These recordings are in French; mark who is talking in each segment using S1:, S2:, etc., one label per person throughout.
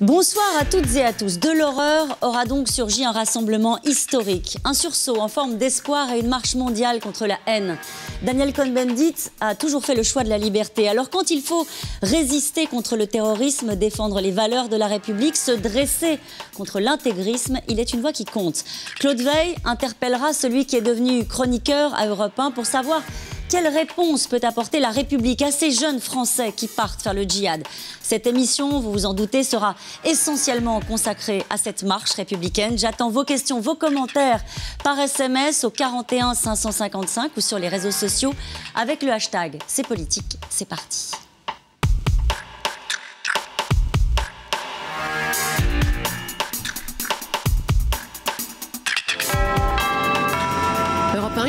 S1: Bonsoir à toutes et à tous. De l'horreur aura donc surgi un rassemblement historique, un sursaut en forme d'espoir et une marche mondiale contre la haine. Daniel Cohn-Bendit a toujours fait le choix de la liberté. Alors quand il faut résister contre le terrorisme, défendre les valeurs de la République, se dresser contre l'intégrisme, il est une voix qui compte. Claude Veil interpellera celui qui est devenu chroniqueur à Europe 1 pour savoir quelle réponse peut apporter la République à ces jeunes Français qui partent faire le djihad. Cette émission, vous vous en doutez, sera essentiellement consacrée à cette marche républicaine. J'attends vos questions, vos commentaires par SMS au 41 555 ou sur les réseaux sociaux avec le hashtag C'est politique. C'est parti.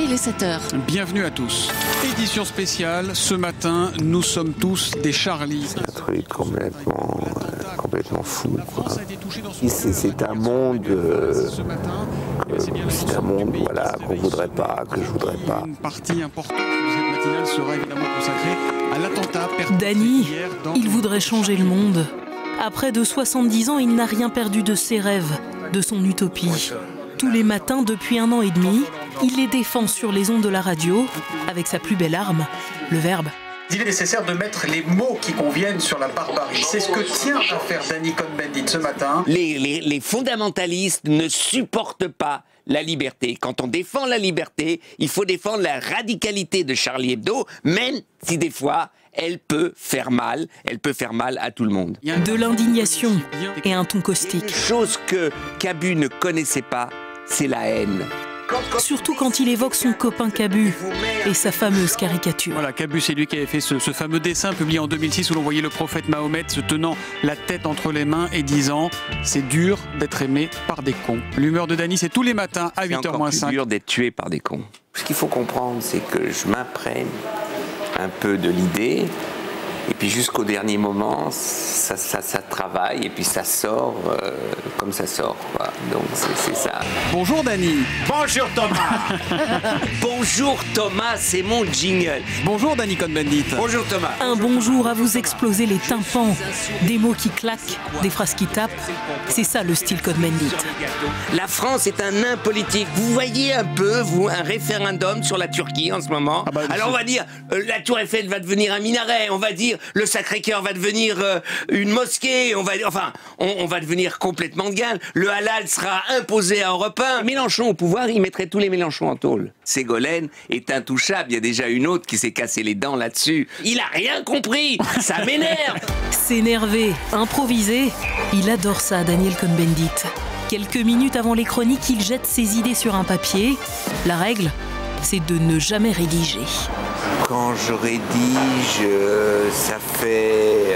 S2: Il est 7h.
S3: Bienvenue à tous. Édition spéciale, ce matin, nous sommes tous des Charlie.
S4: C'est un truc complètement fou, quoi. C'est un monde, voilà, qu'on voudrait pas, que je voudrais pas.
S3: Une partie importante de cette matinale sera évidemment consacrée à l'attentat perpétré
S5: Dany,
S3: hier dans...
S5: il voudrait changer le monde. À près de 70 ans, il n'a rien perdu de ses rêves, de son utopie. Tous les matins, depuis 1 an et demi, il les défend sur les ondes de la radio, avec sa plus belle arme, le verbe.
S6: Il est nécessaire de mettre les mots qui conviennent sur la barbarie. C'est ce que tient à faire Dany Cohn-Bendit ce matin.
S7: Les fondamentalistes ne supportent pas la liberté. Quand on défend la liberté, il faut défendre la radicalité de Charlie Hebdo, même si des fois, elle peut faire mal à tout le monde.
S5: De l'indignation et un ton caustique.
S7: Une chose que Cabu ne connaissait pas, c'est la haine.
S5: Surtout quand il évoque son copain Cabu et sa fameuse caricature.
S3: Voilà, Cabu, c'est lui qui avait fait ce fameux dessin publié en 2006 où l'on voyait le prophète Mahomet se tenant la tête entre les mains et disant « C'est dur d'être aimé par des cons ». L'humeur de Dany, c'est tous les matins à 8h-5.
S7: C'est encore plus dur d'être tué par des cons. Ce qu'il faut comprendre, c'est que je m'imprègne un peu de l'idée, et puis jusqu'au dernier moment, ça travaille, et puis ça sort comme ça sort, quoi. Donc c'est ça.
S3: Bonjour Dany.
S7: Bonjour Thomas. Bonjour Thomas, c'est mon jingle.
S3: Bonjour Dany Cohn-Bendit.
S7: Bonjour Thomas.
S5: Un bonjour à vous exploser les tympans, des mots qui claquent, des phrases qui tapent. C'est ça le style Cohn-Bendit.
S7: La France est un nain politique. Vous voyez un peu, vous, un référendum sur la Turquie en ce moment. Alors on va dire, la Tour Eiffel va devenir un minaret, on va dire, le Sacré-Cœur va devenir une mosquée, on va devenir complètement de gueule. Le halal sera imposé à Europe 1. Mélenchon au pouvoir, il mettrait tous les Mélenchons en tôle. Ségolène est intouchable. Il y a déjà une autre qui s'est cassé les dents là-dessus. Il a rien compris. Ça m'énerve.
S5: S'énerver, improviser, il adore ça, Daniel Cohn-Bendit. Quelques minutes avant les chroniques, il jette ses idées sur un papier. La règle, c'est de ne jamais rédiger.
S4: Quand je rédige, ça fait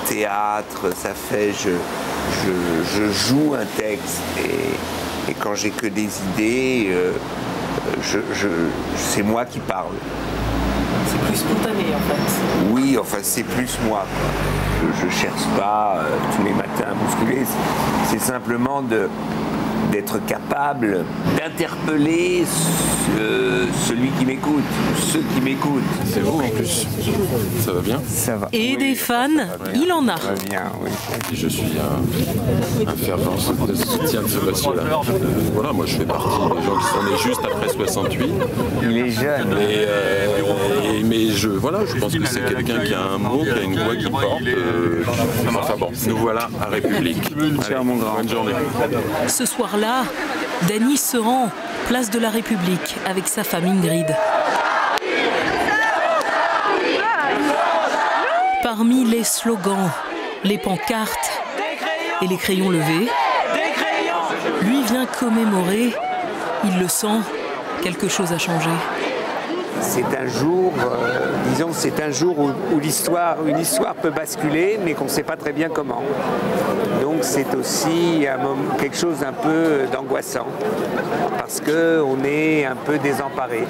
S4: théâtre, ça fait je joue un texte, et quand j'ai que des idées, c'est moi qui parle.
S5: C'est plus spontané en fait.
S4: Oui, enfin c'est plus moi, quoi. Je cherche pas tous les matins à bousculer, c'est simplement d'être capable d'interpeller celui qui m'écoute, ceux qui m'écoutent.
S8: C'est vous en plus. Ça va bien?
S4: Ça va.
S5: Et des fans, il en a.
S4: Ça va bien, oui.
S8: Et je suis un fervent soutien de ce monsieur-là. Voilà, moi je fais partie des gens qui sont nés juste après 68.
S4: Il est jeune.
S8: Mais je pense que c'est quelqu'un qui a un mot, qui a une voix qui porte. Enfin bon, nous voilà à République. Allez,
S4: mon grand.
S8: bonne journée.
S5: Ce soir-là, Dany se rend place de la République avec sa femme Ingrid. Parmi les slogans, les pancartes et les crayons levés, lui vient commémorer, il le sent, quelque chose a changé.
S4: C'est un jour, c'est un jour où une histoire peut basculer, mais qu'on ne sait pas très bien comment. Donc c'est aussi quelque chose un peu d'angoissant, parce qu'on est un peu désemparé.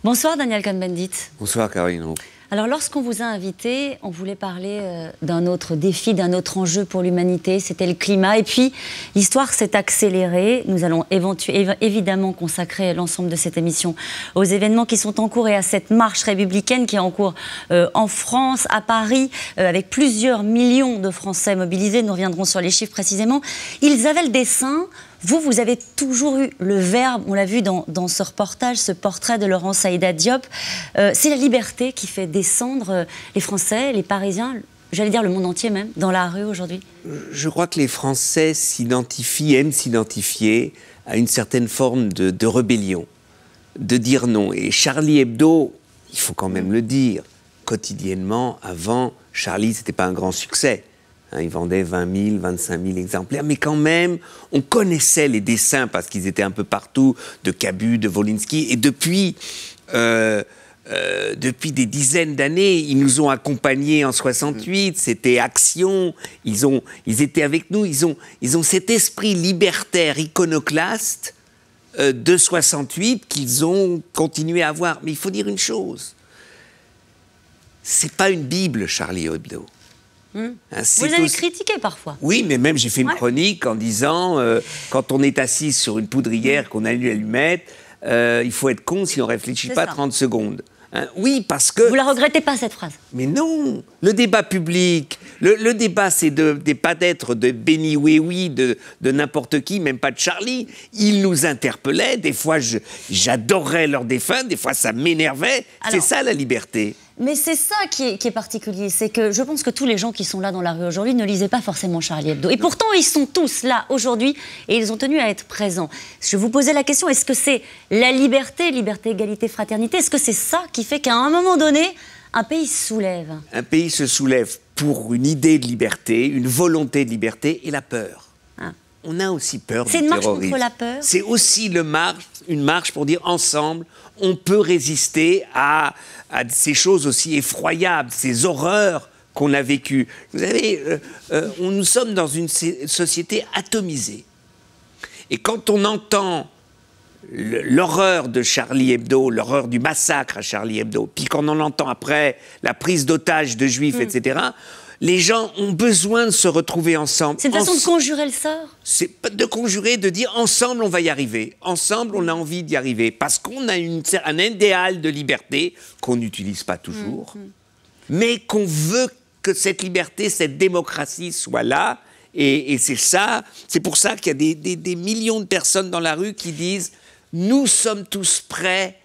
S1: Bonsoir Daniel Cohn-Bendit.
S4: Bonsoir Caroline.
S1: Alors, lorsqu'on vous a invité, on voulait parler d'un autre défi, d'un autre enjeu pour l'humanité, c'était le climat. Et puis, l'histoire s'est accélérée. Nous allons évidemment consacrer l'ensemble de cette émission aux événements qui sont en cours et à cette marche républicaine qui est en cours en France, à Paris, avec plusieurs millions de Français mobilisés. Nous reviendrons sur les chiffres précisément. Ils avaient le dessein. Vous avez toujours eu le verbe, on l'a vu dans ce reportage, ce portrait de Laurence Aïda Diop. C'est la liberté qui fait descendre les Français, les Parisiens, j'allais dire le monde entier même, dans la rue aujourd'hui.
S4: Je crois que les Français aiment s'identifier à une certaine forme de rébellion, de dire non. Et Charlie Hebdo, il faut quand même le dire, quotidiennement, avant, Charlie, c'était pas un grand succès. Ils vendaient 20 000, 25 000 exemplaires, mais quand même, on connaissait les dessins parce qu'ils étaient un peu partout, de Cabu, de Wolinski, et depuis des dizaines d'années, ils nous ont accompagnés en 68, c'était Action, ils étaient avec nous, ils ont cet esprit libertaire, iconoclaste de 68 qu'ils ont continué à avoir. Mais il faut dire une chose, c'est pas une Bible, Charlie Hebdo.
S1: Vous avez critiqué parfois.
S4: Oui, mais même j'ai fait une chronique en disant quand on est assis sur une poudrière, qu'on allume l'allumette, il faut être con si on ne réfléchit pas 30 secondes. Oui, parce que...
S1: Vous la regrettez pas, cette phrase?
S4: Mais non. Le débat public, le débat, c'est pas d'être de Benny Oui, de n'importe qui, même pas de Charlie. Ils nous interpellaient. Des fois, j'adorais leurs défunts. Des fois, ça m'énervait. C'est ça, la liberté.
S1: Mais c'est ça qui est particulier, c'est que je pense que tous les gens qui sont là dans la rue aujourd'hui ne lisaient pas forcément Charlie Hebdo. Et pourtant, ils sont tous là aujourd'hui et ils ont tenu à être présents. Je vous posais la question, est-ce que c'est la liberté, égalité, fraternité? Est-ce que c'est ça qui fait qu'à un moment donné, un pays se soulève? Un pays se soulève pour une idée de liberté, une volonté de liberté et la peur. On a aussi peur du terrorisme. C'est une marche contre la peur? C'est aussi une marche pour dire ensemble, on peut résister à ces choses aussi effroyables, ces horreurs qu'on a vécues. Vous savez, nous sommes dans une société atomisée. Et quand on entend l'horreur de Charlie Hebdo, l'horreur du massacre à Charlie Hebdo, puis quand on entend après la prise d'otages de juifs, etc., les gens ont besoin de se retrouver ensemble. C'est une façon de conjurer le sort? C'est de conjurer, de dire ensemble on va y arriver. Ensemble on a envie d'y arriver. Parce qu'on a un idéal de liberté qu'on n'utilise pas toujours, mais qu'on veut que cette liberté, cette démocratie soit là. Et c'est ça, c'est pour ça qu'il y a des millions de personnes dans la rue qui disent nous sommes tous prêts,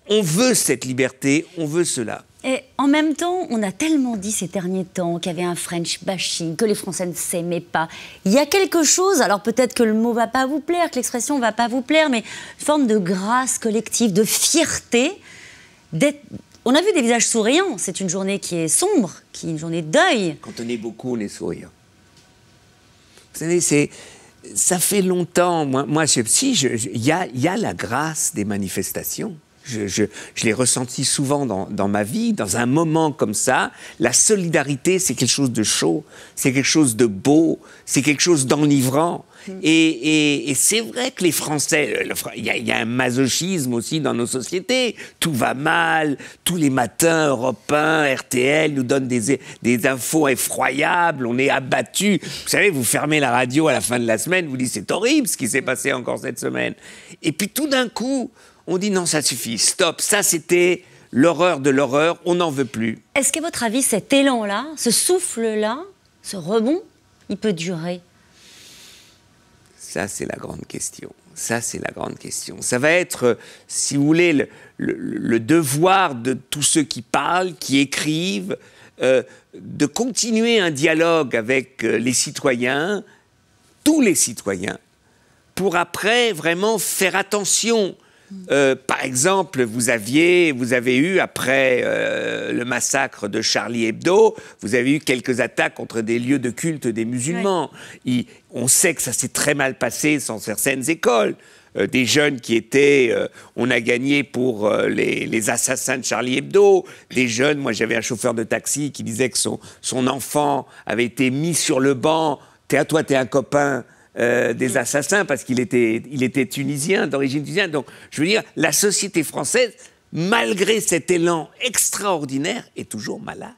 S1: on veut cette liberté, on veut cela. Et en même temps, on a tellement dit ces derniers temps qu'il y avait un French bashing, que les Français ne s'aimaient pas. Il y a quelque chose, alors peut-être que le mot ne va pas vous plaire, que l'expression ne va pas vous plaire, mais une forme de grâce collective, de fierté. On a vu des visages souriants, c'est une journée qui est sombre, qui est une journée de deuil. Quand on est beaucoup, on est souriant. Vous savez, ça fait longtemps, il y a la grâce des manifestations. Je l'ai ressenti souvent dans ma vie, dans un moment comme ça. La solidarité, c'est quelque chose de chaud, c'est quelque chose de beau, c'est quelque chose d'enivrant. Et c'est vrai que les Français, il y a un masochisme aussi dans nos sociétés. Tout va mal, tous les matins, Europe 1, RTL nous donnent des infos effroyables, on est abattus. Vous savez, vous fermez la radio à la fin de la semaine, vous dites c'est horrible ce qui s'est passé encore cette semaine. Et puis tout d'un coup, on dit non, ça suffit, stop, ça c'était l'horreur de l'horreur, on n'en veut plus. Est-ce qu'à votre avis, cet élan-là, ce souffle-là, ce rebond, il peut durer? Ça, c'est la grande question. Ça, c'est la grande question. Ça va être, si vous voulez, le devoir de tous ceux qui parlent, qui écrivent, de continuer un dialogue avec les citoyens, tous les citoyens, pour après vraiment faire attention. Par exemple, vous avez eu, après le massacre de Charlie Hebdo, vous avez eu quelques attaques contre des lieux de culte des musulmans. Oui. On sait que ça s'est très mal passé dans certaines écoles. Des jeunes qui étaient... on a gagné pour les assassins de Charlie Hebdo. Des jeunes, moi j'avais un chauffeur de taxi qui disait que son enfant avait été mis sur le banc. Toi, t'es un copain... des assassins parce qu'il était tunisien, d'origine tunisienne. Donc, je veux dire, la société française
S7: malgré cet élan extraordinaire, est toujours malade.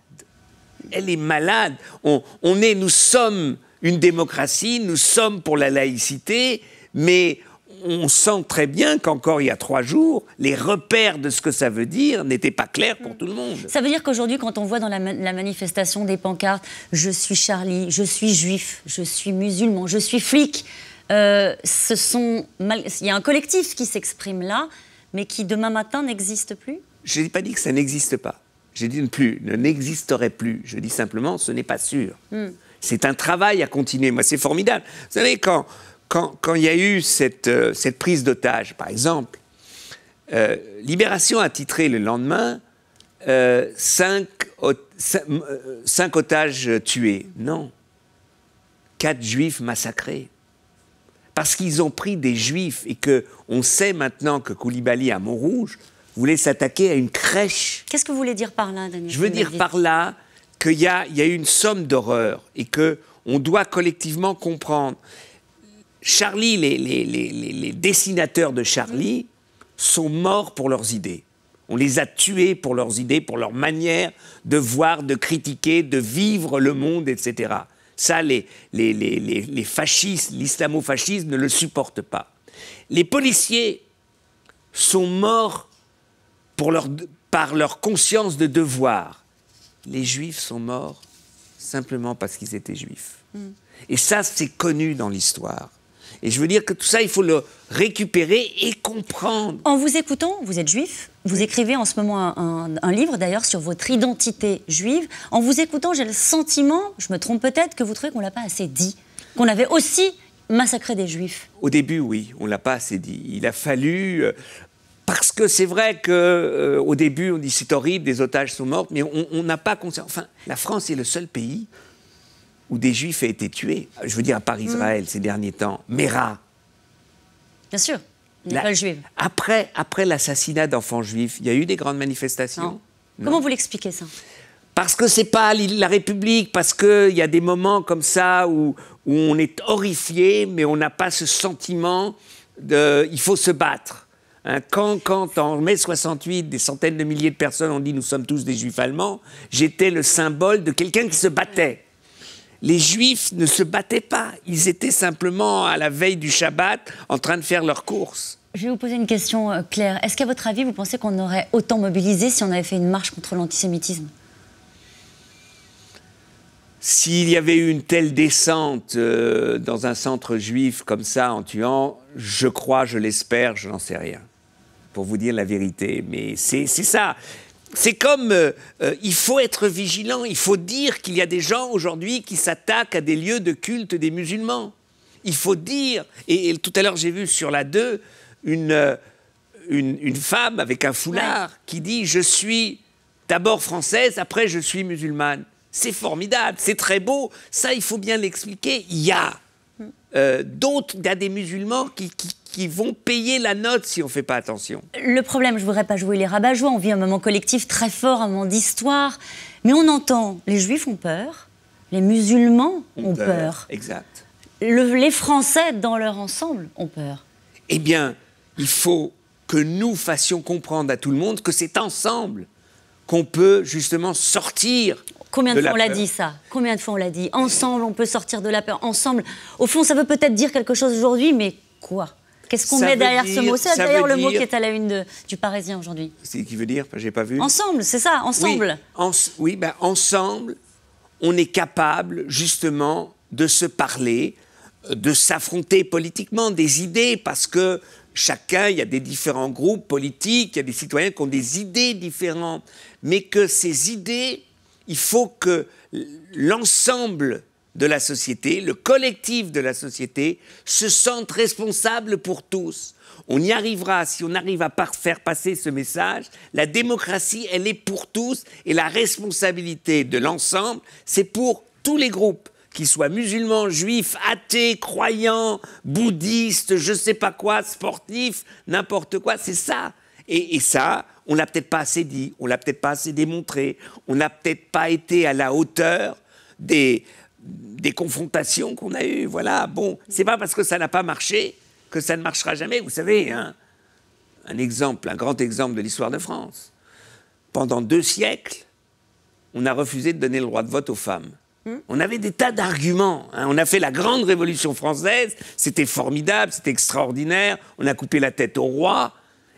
S7: Elle est malade. Nous sommes une démocratie, nous sommes pour la laïcité, mais on sent très bien qu'encore il y a 3 jours, les repères de ce que ça veut dire n'étaient pas clairs pour tout le monde.
S1: Ça veut dire qu'aujourd'hui, quand on voit dans la manifestation des pancartes « Je suis Charlie, je suis juif, je suis musulman, je suis flic », il y a un collectif qui s'exprime là, mais qui demain matin n'existe plus?
S7: Je n'ai pas dit que ça n'existe pas. J'ai dit n'existerait plus. Je dis simplement, ce n'est pas sûr. C'est un travail à continuer. Moi, c'est formidable. Vous savez, quand il y a eu cette prise d'otage, par exemple, Libération a titré le lendemain 5 otages tués. Non. 4 juifs massacrés. Parce qu'ils ont pris des juifs et qu'on sait maintenant que Koulibaly à Montrouge voulait s'attaquer à une crèche.
S1: Qu'est-ce que vous voulez dire par là, Daniel?
S7: Je veux dire par là qu'il y a une somme d'horreur et qu'on doit collectivement comprendre. Charlie, les dessinateurs de Charlie sont morts pour leurs idées. On les a tués pour leurs idées, pour leur manière de voir, de critiquer, de vivre le monde, etc. Ça, les fascistes, l'islamo-fascisme ne le supportent pas. Les policiers sont morts par leur conscience de devoir. Les juifs sont morts simplement parce qu'ils étaient juifs. Et ça, c'est connu dans l'histoire. Et je veux dire que tout ça, il faut le récupérer et comprendre.
S1: En vous écoutant, vous êtes juif, vous écrivez en ce moment un livre d'ailleurs sur votre identité juive. En vous écoutant, j'ai le sentiment, je me trompe peut-être, que vous trouvez qu'on ne l'a pas assez dit, qu'on avait aussi massacré des juifs.
S7: Au début, oui, on ne l'a pas assez dit. Il a fallu... parce que c'est vrai qu'au début, on dit c'est horrible, des otages sont morts, mais on n'a pas conscience. Enfin, la France est le seul pays où des juifs ont été tués. Je veux dire, à part Israël, ces derniers temps. Mera.
S1: Bien sûr, une école juive.
S7: Après l'assassinat d'enfants juifs, il y a eu des grandes manifestations?
S1: Non. Comment vous l'expliquez, ça?
S7: Parce que c'est pas la République, parce qu'il y a des moments comme ça où on est horrifié, mais on n'a pas ce sentiment il faut se battre. Hein, quand en mai 68, des centaines de milliers de personnes ont dit « nous sommes tous des juifs allemands », j'étais le symbole de quelqu'un qui se battait. Les juifs ne se battaient pas, ils étaient simplement à la veille du Shabbat en train de faire leurs courses.
S1: Je vais vous poser une question claire. Est-ce qu'à votre avis, vous pensez qu'on aurait autant mobilisé si on avait fait une marche contre l'antisémitisme?
S7: S'il y avait eu une telle descente dans un centre juif comme ça en tuant, je crois, je l'espère, je n'en sais rien. Pour vous dire la vérité, mais c'est ça. C'est comme, il faut être vigilant, il faut dire qu'il y a des gens aujourd'hui qui s'attaquent à des lieux de culte des musulmans. Il faut dire, et tout à l'heure j'ai vu sur la 2, une femme avec un foulard qui dit « je suis d'abord française, après je suis musulmane ». C'est formidable, c'est très beau, ça il faut bien l'expliquer. Il y a d'autres, il y a des musulmans qui vont payer la note si on ne fait pas attention.
S1: Le problème, je ne voudrais pas jouer les rabat-joie, on vit un moment collectif très fort, un moment d'histoire, mais on entend, les juifs ont peur, les musulmans ont peur.
S7: Exact.
S1: Les Français, dans leur ensemble, ont peur.
S7: Eh bien, il faut que nous fassions comprendre à tout le monde que c'est ensemble qu'on peut justement sortir.
S1: Combien de fois on l'a dit, ça? Combien de fois on l'a dit? Ensemble, on peut sortir de la peur. Ensemble. Au fond, ça veut peut-être dire quelque chose aujourd'hui, mais quoi? Qu'est-ce qu'on met derrière ce mot? C'est d'ailleurs le mot qui est à la une du Parisien aujourd'hui.
S7: C'est qui veut dire? J'ai pas vu.
S1: Ensemble, c'est ça, ensemble.
S7: Oui, ben, ensemble, on est capable justement de se parler, de s'affronter politiquement des idées, parce que chacun, il y a des différents groupes politiques, il y a des citoyens qui ont des idées différentes, mais que ces idées, il faut que l'ensemble de la société, le collectif de la société, se sente responsable pour tous. On y arrivera si on arrive à faire passer ce message. La démocratie, elle est pour tous, et la responsabilité de l'ensemble, c'est pour tous les groupes, qu'ils soient musulmans, juifs, athées, croyants, bouddhistes, je sais pas quoi, sportifs, n'importe quoi, c'est ça. Et ça, on l'a peut-être pas assez dit, on l'a peut-être pas assez démontré, on n'a peut-être pas été à la hauteur des confrontations qu'on a eues. Voilà, bon, c'est pas parce que ça n'a pas marché que ça ne marchera jamais. Vous savez, hein, un grand exemple de l'histoire de France. Pendant 2 siècles, on a refusé de donner le droit de vote aux femmes. On avait des tas d'arguments. Hein. On a fait la grande Révolution française, c'était formidable, c'était extraordinaire. On a coupé la tête au roi.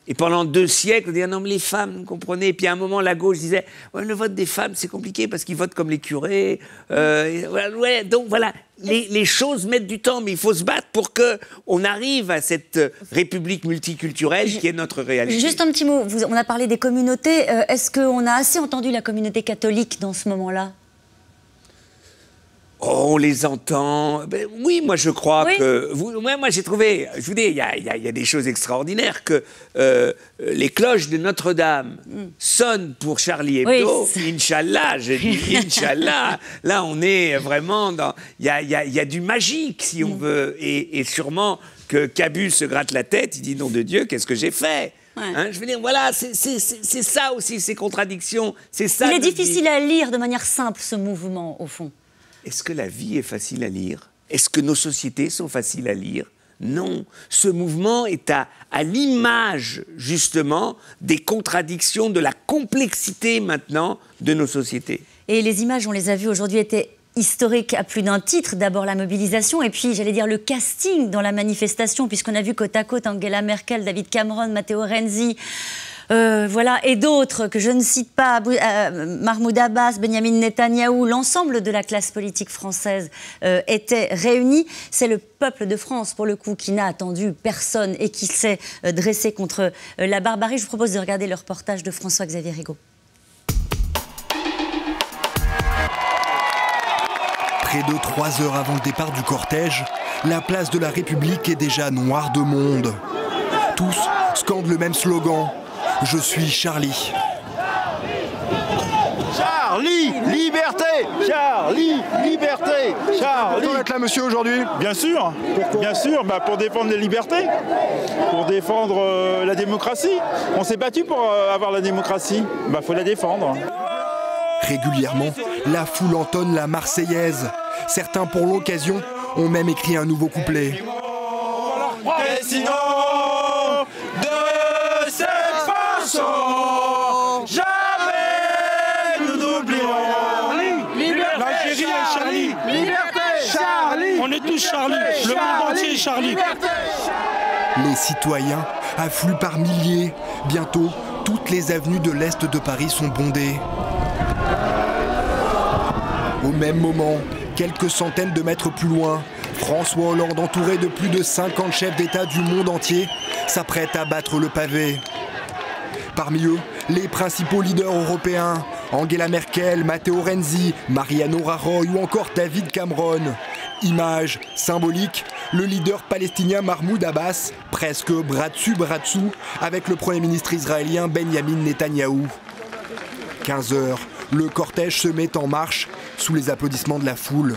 S7: Et pendant 2 siècles, on disait non mais les femmes, vous comprenez. Et puis à un moment, la gauche disait ouais, le vote des femmes, c'est compliqué parce qu'ils votent comme les curés. Ouais, donc voilà, les choses mettent du temps, mais il faut se battre pour qu'on arrive à cette république multiculturelle qui est notre réalité.
S1: Juste un petit mot, on a parlé des communautés. Est-ce qu'on a assez entendu la communauté catholique dans ce moment-là ?
S7: Oh, on les entend. Ben, oui, moi je crois que... moi j'ai trouvé... Je vous dis, il y a des choses extraordinaires que les cloches de Notre-Dame sonnent pour Charlie Hebdo. Oui. Inch'Allah, je dis Inch'Allah. Là, on est vraiment dans... Il y a du magique, si on veut. Et sûrement que Cabu se gratte la tête, il dit, nom de Dieu, qu'est-ce que j'ai fait ? Hein, je veux dire, voilà, c'est ça aussi, ces contradictions. C'est ça.
S1: Il est difficile à lire de manière simple, ce mouvement, au fond.
S7: Est-ce que la vie est facile à lire? Est-ce que nos sociétés sont faciles à lire? Non. Ce mouvement est à l'image, justement, des contradictions, de la complexité, maintenant, de nos sociétés.
S1: Et les images, on les a vues aujourd'hui, étaient historiques à plus d'un titre. D'abord la mobilisation, et puis, j'allais dire, le casting dans la manifestation, puisqu'on a vu côte à côte Angela Merkel, David Cameron, Matteo Renzi... voilà, et d'autres que je ne cite pas, Mahmoud Abbas, Benyamin Netanyahou, l'ensemble de la classe politique française était réunie. C'est le peuple de France, pour le coup, qui n'a attendu personne et qui s'est dressé contre la barbarie. Je vous propose de regarder le reportage de François-Xavier Rigaud.
S2: Près de 3 heures avant le départ du cortège, la place de la République est déjà noire de monde. Tous scandent le même slogan. Je suis Charlie.
S9: Charlie, liberté! Charlie, liberté! Charlie!
S10: Vous êtes là, monsieur, aujourd'hui?
S9: Bien sûr. Pourquoi? Bien sûr, pour défendre les libertés, pour défendre la démocratie. On s'est battu pour avoir la démocratie. Faut la défendre.
S2: Régulièrement, la foule entonne la Marseillaise. Certains, pour l'occasion, ont même écrit un nouveau couplet.
S9: Et sinon, jamais nous n'oublierons l'Algérie et Charlie. Liberté, Charlie.
S10: On est tous Charlie. Le monde entier est Charlie.
S2: Les citoyens affluent par milliers. Bientôt, toutes les avenues de l'Est de Paris sont bondées. Au même moment, quelques centaines de mètres plus loin, François Hollande, entouré de plus de 50 chefs d'État du monde entier, s'apprête à battre le pavé. Parmi eux, les principaux leaders européens, Angela Merkel, Matteo Renzi, Mariano Rajoy ou encore David Cameron. Image symbolique, le leader palestinien Mahmoud Abbas, presque bras dessus, bras dessous, avec le Premier ministre israélien Benyamin Netanyahou. 15 heures, le cortège se met en marche sous les applaudissements de la foule.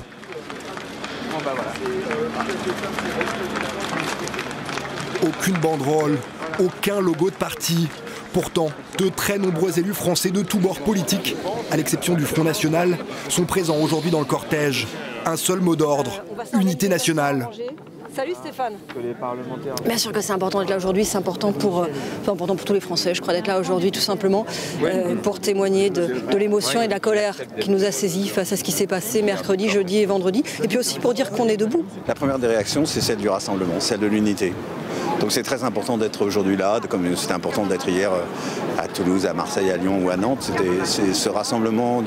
S2: Aucune banderole, aucun logo de parti. Pourtant, de très nombreux élus français de tous bords politiques, à l'exception du Front National, sont présents aujourd'hui dans le cortège. Un seul mot d'ordre, unité nationale.
S11: Salut Stéphane. Bien sûr que c'est important d'être là aujourd'hui, c'est important pour tous les Français, je crois, d'être là aujourd'hui tout simplement pour témoigner de l'émotion et de la colère qui nous a saisis face à ce qui s'est passé mercredi, jeudi et vendredi, et puis aussi pour dire qu'on est debout.
S12: La première des réactions, c'est celle du rassemblement, celle de l'unité. Donc c'est très important d'être aujourd'hui là, comme c'était important d'être hier à Toulouse, à Marseille, à Lyon ou à Nantes. C'est ce rassemblement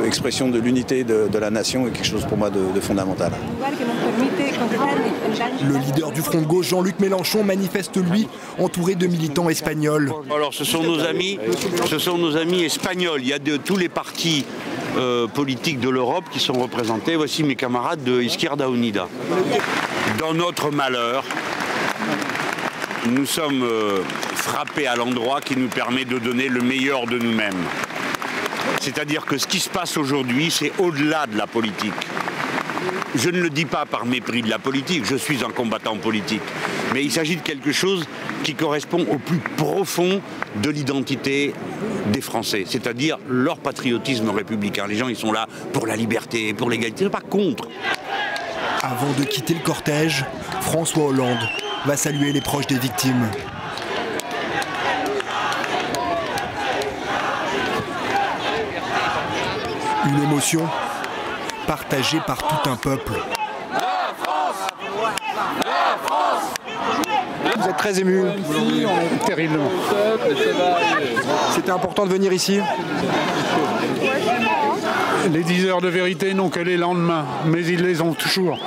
S12: expression de l'unité de la nation est quelque chose pour moi de fondamental.
S2: Le leader du Front de gauche, Jean-Luc Mélenchon, manifeste lui, entouré de militants espagnols.
S13: Alors ce sont nos amis espagnols. Il y a de tous les partis politiques de l'Europe qui sont représentés. Voici mes camarades de Izquierda Unida. Dans notre malheur, nous sommes frappés à l'endroit qui nous permet de donner le meilleur de nous-mêmes. C'est-à-dire que ce qui se passe aujourd'hui, c'est au-delà de la politique. Je ne le dis pas par mépris de la politique, je suis un combattant politique. Mais il s'agit de quelque chose qui correspond au plus profond de l'identité des Français, c'est-à-dire leur patriotisme républicain. Les gens, ils sont là pour la liberté, pour l'égalité, pas contre.
S2: Avant de quitter le cortège, François Hollande va saluer les proches des victimes. Une émotion partagée par tout un peuple.
S14: La France! La France!
S2: Vous êtes très ému.
S15: Ici, on est terriblement.
S2: C'était important de venir ici.
S15: Les 10 heures de vérité n'ont que les lendemains, mais ils les ont toujours.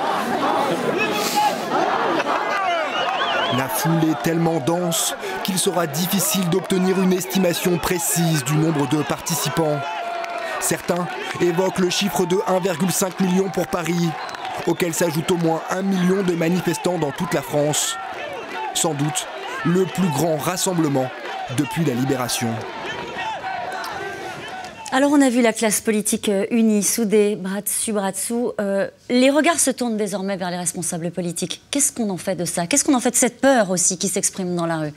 S2: La foule est tellement dense qu'il sera difficile d'obtenir une estimation précise du nombre de participants. Certains évoquent le chiffre de 1,5 million pour Paris, auquel s'ajoute au moins 1 million de manifestants dans toute la France. Sans doute le plus grand rassemblement depuis la Libération.
S1: Alors on a vu la classe politique unie, soudée, bras dessus, bras dessous. Les regards se tournent désormais vers les responsables politiques. Qu'est-ce qu'on en fait de ça? Qu'est-ce qu'on en fait de cette peur aussi qui s'exprime dans la rue?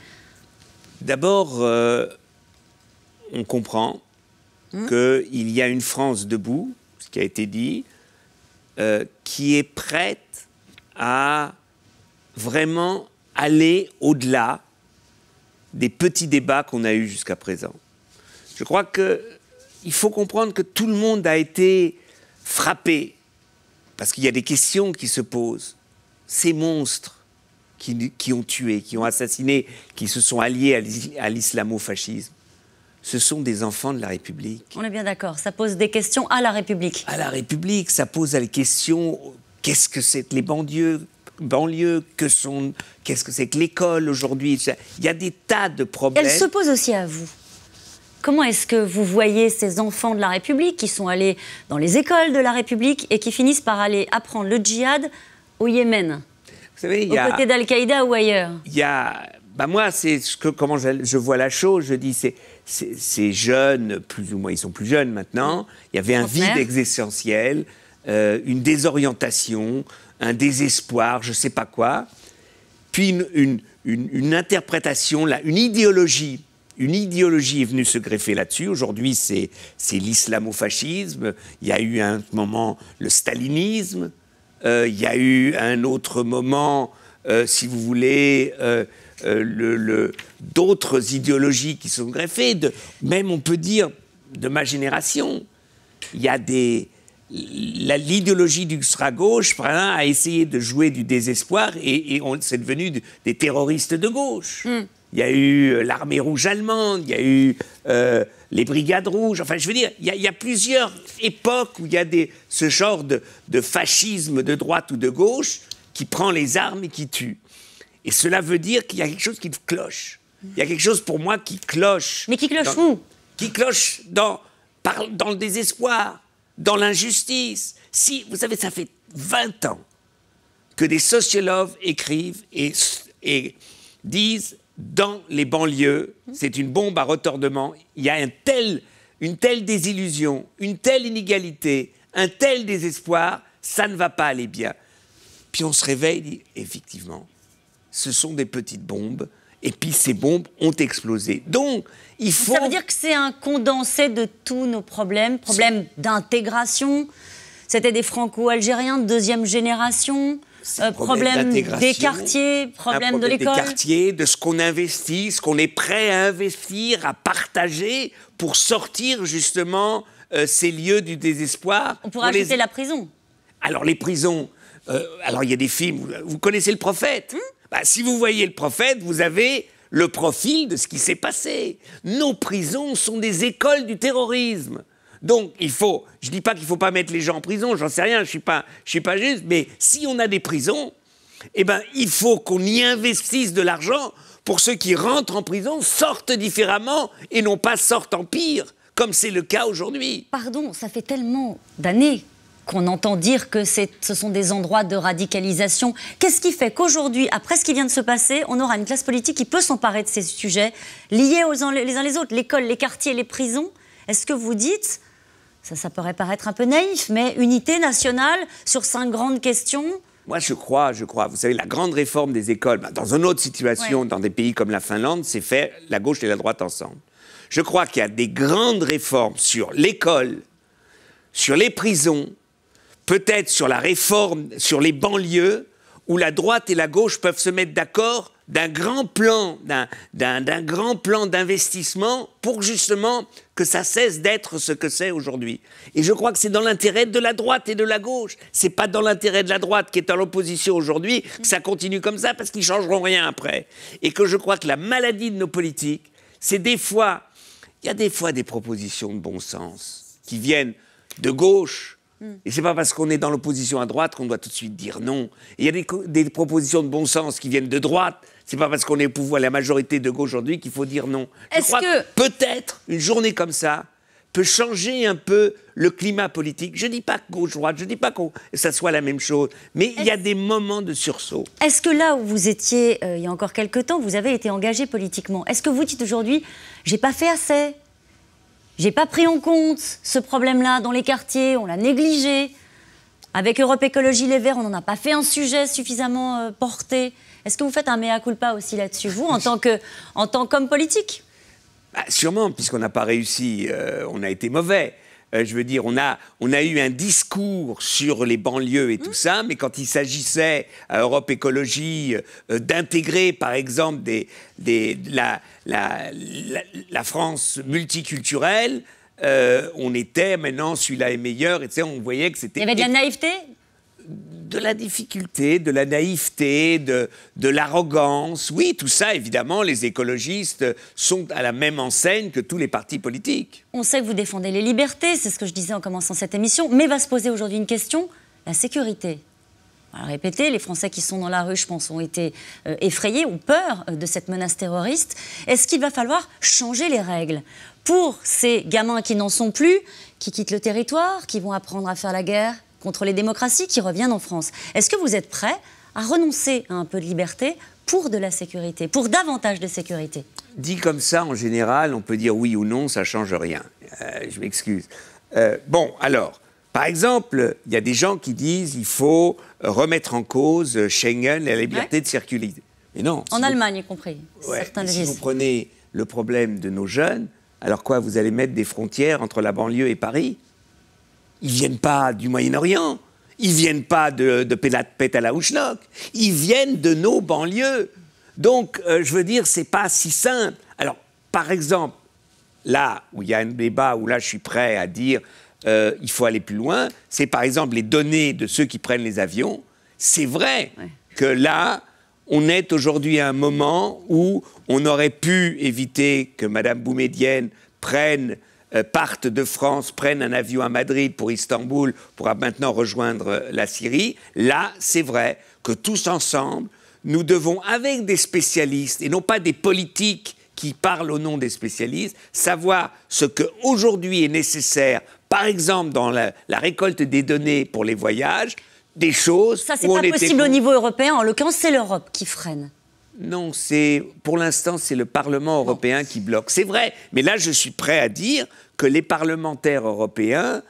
S7: D'abord, on comprend qu'il y a une France debout, ce qui a été dit, qui est prête à vraiment aller au-delà des petits débats qu'on a eus jusqu'à présent. Je crois qu'il faut comprendre que tout le monde a été frappé, parce qu'il y a des questions qui se posent. Ces monstres qui ont tué, qui ont assassiné, qui se sont alliés à l'islamo-fascisme, ce sont des enfants de la République.
S1: On est bien d'accord, ça pose des questions à la République.
S7: À la République, ça pose des questions, qu'est-ce que c'est que les banlieues, qu'est-ce que c'est que l'école aujourd'hui? Il y a des tas de problèmes.
S1: Elle se pose aussi à vous. Comment est-ce que vous voyez ces enfants de la République qui sont allés dans les écoles de la République et qui finissent par aller apprendre le djihad au Yémen,
S7: vous savez,
S1: aux côtés d'Al-Qaïda ou ailleurs?
S7: Moi, c'est comment je vois la chose. Je dis, ces jeunes, plus ou moins, ils sont plus jeunes maintenant. Il y avait un vide existentiel, une désorientation, un désespoir, je ne sais pas quoi. Puis une interprétation, une idéologie. Une idéologie est venue se greffer là-dessus. Aujourd'hui, c'est l'islamo-fascisme. Il y a eu un moment le stalinisme. Il y a eu un autre moment, si vous voulez, d'autres idéologies qui sont greffées. Même, on peut dire, de ma génération. Il y a l'idéologie d'ultra-gauche a essayé de jouer du désespoir et c'est devenu des terroristes de gauche. Il y a eu l'armée rouge allemande, il y a eu les brigades rouges. Enfin, je veux dire, il y a plusieurs époques où il y a ce genre de fascisme de droite ou de gauche qui prend les armes et qui tue. Et cela veut dire qu'il y a quelque chose qui cloche. Il y a quelque chose pour moi qui cloche.
S1: Mais qui cloche où?
S7: Qui cloche dans le désespoir, dans l'injustice. Si, vous savez, ça fait 20 ans que des sociologues écrivent et disent dans les banlieues, c'est une bombe à retordement, il y a une telle désillusion, une telle inégalité, un tel désespoir, ça ne va pas aller bien. Puis on se réveille et dit, effectivement, ce sont des petites bombes, et puis ces bombes ont explosé. Donc, il faut...
S1: Ça veut dire que c'est un condensé de tous nos problèmes, problèmes d'intégration, c'était des Franco-Algériens de deuxième génération, problème des quartiers, problème de l'école.
S7: Des quartiers, de ce qu'on investit, ce qu'on est prêt à investir, à partager pour sortir justement ces lieux du désespoir.
S1: On pourrait ajouter la prison.
S7: Alors les prisons, alors il y a des films, vous connaissez Le Prophète. Si vous voyez Le Prophète, vous avez le profil de ce qui s'est passé. Nos prisons sont des écoles du terrorisme. Donc, je ne dis pas qu'il ne faut pas mettre les gens en prison, j'en sais rien, je suis pas juste, mais si on a des prisons, eh ben, il faut qu'on y investisse de l'argent pour ceux qui rentrent en prison sortent différemment et non pas sortent en pire, comme c'est le cas aujourd'hui.
S1: Pardon, ça fait tellement d'années qu'on entend dire que ce sont des endroits de radicalisation. Qu'est-ce qui fait qu'aujourd'hui, après ce qui vient de se passer, on aura une classe politique qui peut s'emparer de ces sujets liés les uns les autres, l'école, les quartiers, les prisons? Est-ce que vous dites... Ça pourrait paraître un peu naïf, mais unité nationale sur 5 grandes questions?
S7: Moi, je crois. Vous savez, la grande réforme des écoles, dans une autre situation, dans des pays comme la Finlande, c'est fait la gauche et la droite ensemble. Je crois qu'il y a des grandes réformes sur l'école, sur les prisons, peut-être sur la réforme, sur les banlieues, où la droite et la gauche peuvent se mettre d'accord d'un grand plan, d'un grand plan d'investissement pour justement que ça cesse d'être ce que c'est aujourd'hui. Et je crois que c'est dans l'intérêt de la droite et de la gauche. C'est pas dans l'intérêt de la droite qui est à l'opposition aujourd'hui que ça continue comme ça parce qu'ils changeront rien après. Et que je crois que la maladie de nos politiques, c'est des fois, il y a des fois des propositions de bon sens qui viennent de gauche. Et c'est pas parce qu'on est dans l'opposition à droite qu'on doit tout de suite dire non. Et il y a des propositions de bon sens qui viennent de droite. C'est pas parce qu'on est au pouvoir, la majorité de gauche aujourd'hui, qu'il faut dire non. Je crois que peut-être une journée comme ça peut changer un peu le climat politique. Je dis pas gauche-droite, je dis pas que ça soit la même chose, mais il y a des moments de sursaut.
S1: Est-ce que là où vous étiez il y a encore quelques temps, vous avez été engagé politiquement? Est-ce que vous dites aujourd'hui, j'ai pas fait assez? J'ai pas pris en compte ce problème-là dans les quartiers, on l'a négligé. Avec Europe Écologie Les Verts, on n'en a pas fait un sujet suffisamment porté. Est-ce que vous faites un mea culpa aussi là-dessus, vous, en tant qu'homme politique?
S7: Sûrement, puisqu'on n'a pas réussi, on a été mauvais. Je veux dire, on a eu un discours sur les banlieues et tout ça, mais quand il s'agissait à Europe Écologie d'intégrer, par exemple, la France multiculturelle, on était maintenant, celui-là est meilleur, et tu sais, on voyait que c'était...
S1: Il y avait de la naïveté?
S7: De la difficulté, de la naïveté, de l'arrogance. Oui, tout ça, évidemment, les écologistes sont à la même enseigne que tous les partis politiques.
S1: On sait que vous défendez les libertés, c'est ce que je disais en commençant cette émission, mais va se poser aujourd'hui une question, la sécurité. On va le répéter, les Français qui sont dans la rue, je pense, ont été effrayés, ont peur de cette menace terroriste. Est-ce qu'il va falloir changer les règles pour ces gamins qui n'en sont plus, qui quittent le territoire, qui vont apprendre à faire la guerre contre les démocraties, qui reviennent en France? Est-ce que vous êtes prêts à renoncer à un peu de liberté pour de la sécurité, pour davantage de sécurité?
S7: Dit comme ça, en général, on peut dire oui ou non, ça ne change rien. Je m'excuse. Bon, alors, par exemple, il y a des gens qui disent qu'il faut remettre en cause Schengen et la liberté de circuler. Mais non.
S1: En Allemagne, y compris. Certains le disent.
S7: Si vous prenez le problème de nos jeunes, alors quoi, vous allez mettre des frontières entre la banlieue et Paris? Ils ne viennent pas du Moyen-Orient, ils ne viennent pas de Pétalaouchnok, ils viennent de nos banlieues. Donc, je veux dire, ce n'est pas si simple. Alors, par exemple, là où il y a un débat, où là je suis prêt à dire il faut aller plus loin, c'est par exemple les données de ceux qui prennent les avions. C'est vrai que là, on est aujourd'hui à un moment où on aurait pu éviter que Mme Boumedienne partent de France, prennent un avion à Madrid pour Istanbul, pour maintenant rejoindre la Syrie. Là, c'est vrai que tous ensemble, nous devons, avec des spécialistes, et non pas des politiques qui parlent au nom des spécialistes, savoir ce qu'aujourd'hui est nécessaire, par exemple dans la récolte des données pour les voyages, des choses...
S1: Ça, c'est pas possible au niveau européen, en l'occurrence, c'est l'Europe qui freine.
S7: Non, pour l'instant, c'est le Parlement européen qui bloque. C'est vrai, mais là, je suis prêt à dire que les parlementaires européens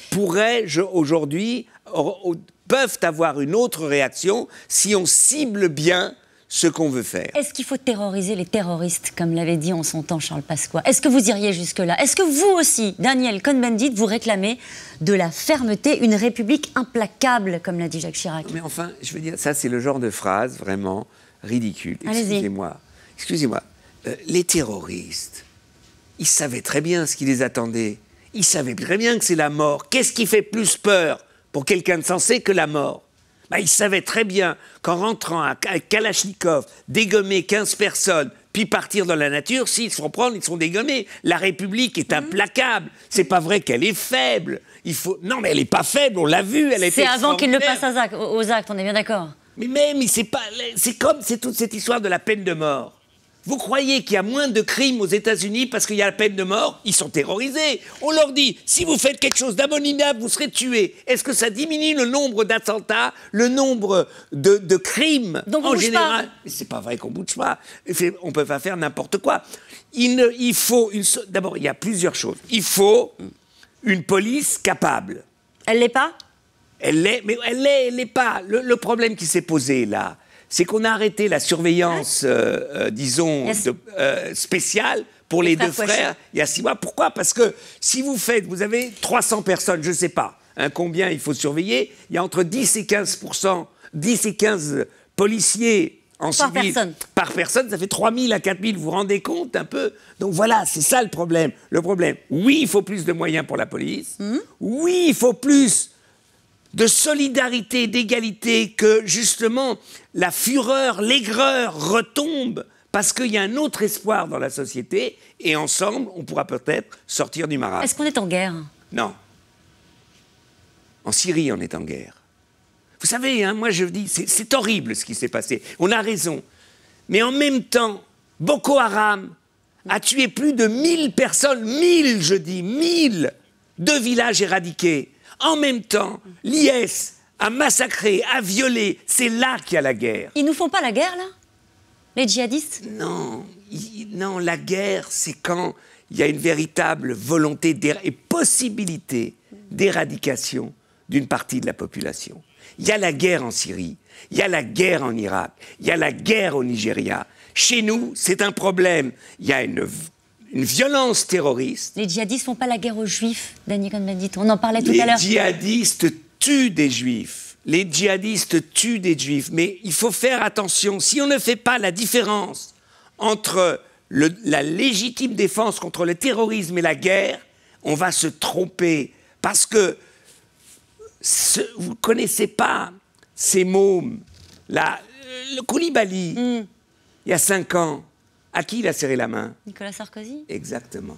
S7: pourraient, aujourd'hui, peuvent avoir une autre réaction si on cible bien ce qu'on veut faire.
S1: Est-ce qu'il faut terroriser les terroristes, comme l'avait dit en son temps Charles Pasqua? Est-ce que vous iriez jusque-là? Est-ce que vous aussi, Daniel Cohn-Bendit, vous réclamez de la fermeté, une république implacable, comme l'a dit Jacques Chirac?
S7: Mais enfin, je veux dire, ça, c'est le genre de phrase vraiment ridicule. Excusez-moi. Les terroristes, ils savaient très bien ce qui les attendait. Ils savaient très bien que c'est la mort. Qu'est-ce qui fait plus peur pour quelqu'un de sensé que la mort? Ils savaient très bien qu'en rentrant à Kalachnikov, dégommer 15 personnes, puis partir dans la nature, s'ils se font prendre, ils sont dégommés. La République est implacable. C'est pas vrai qu'elle est faible. Non, mais elle n'est pas faible, on l'a vu.
S1: C'est avant qu'ils ne passent aux actes, on est bien d'accord.
S7: Mais c'est toute cette histoire de la peine de mort. Vous croyez qu'il y a moins de crimes aux États-Unis parce qu'il y a la peine de mort? Ils sont terrorisés. On leur dit, si vous faites quelque chose d'abominable, vous serez tués. Est-ce que ça diminue le nombre d'attentats, le nombre de crimes en général? C'est pas vrai qu'on bouge pas. On peut pas faire n'importe quoi. Il faut d'abord, il y a plusieurs choses. Il faut une police capable.
S1: Elle l'est pas?
S7: Elle l'est, mais elle l'est pas. Le problème qui s'est posé là, c'est qu'on a arrêté la surveillance, disons, spéciale pour les deux frères il y a 6 mois. Pourquoi? Parce que si vous avez 300 personnes, je ne sais pas combien il faut surveiller, il y a entre 10 et 15 policiers en
S1: par
S7: civil,
S1: personne.
S7: Par personne, ça fait 3 000 à 4 000, vous vous rendez compte un peu? Donc voilà, c'est ça le problème. Le problème, oui, il faut plus de moyens pour la police. Oui, il faut plus de solidarité, d'égalité, que justement la fureur, l'aigreur retombe, parce qu'il y a un autre espoir dans la société, et ensemble, on pourra peut-être sortir du marasme.
S1: Est-ce qu'on est en guerre?
S7: Non. En Syrie, on est en guerre. Vous savez, hein, moi je dis, c'est horrible ce qui s'est passé. On a raison. Mais en même temps, Boko Haram a tué plus de 1000 personnes, 1000, je dis, 1000, 2 villages éradiqués. En même temps, l'IS a massacré, a violé. C'est là qu'il y a la guerre.
S1: Ils nous font pas la guerre, là? Les djihadistes?
S7: Non, non, la guerre, c'est quand il y a une véritable volonté et possibilité d'éradication d'une partie de la population. Il y a la guerre en Syrie, il y a la guerre en Irak, il y a la guerre au Nigeria. Chez nous, c'est un problème. Il y a une violence terroriste.
S1: Les djihadistes font pas la guerre aux Juifs, Danny Cohn-Bendit. On en parlait tout à l'heure.
S7: Les djihadistes tuent des Juifs. Les djihadistes tuent des Juifs. Mais il faut faire attention. Si on ne fait pas la différence entre la légitime défense contre le terrorisme et la guerre, on va se tromper. Parce que vous ne connaissez pas ces mômes. Le Koulibaly, il y a 5 ans, à qui il a serré la main?
S1: Nicolas Sarkozy.
S7: Exactement.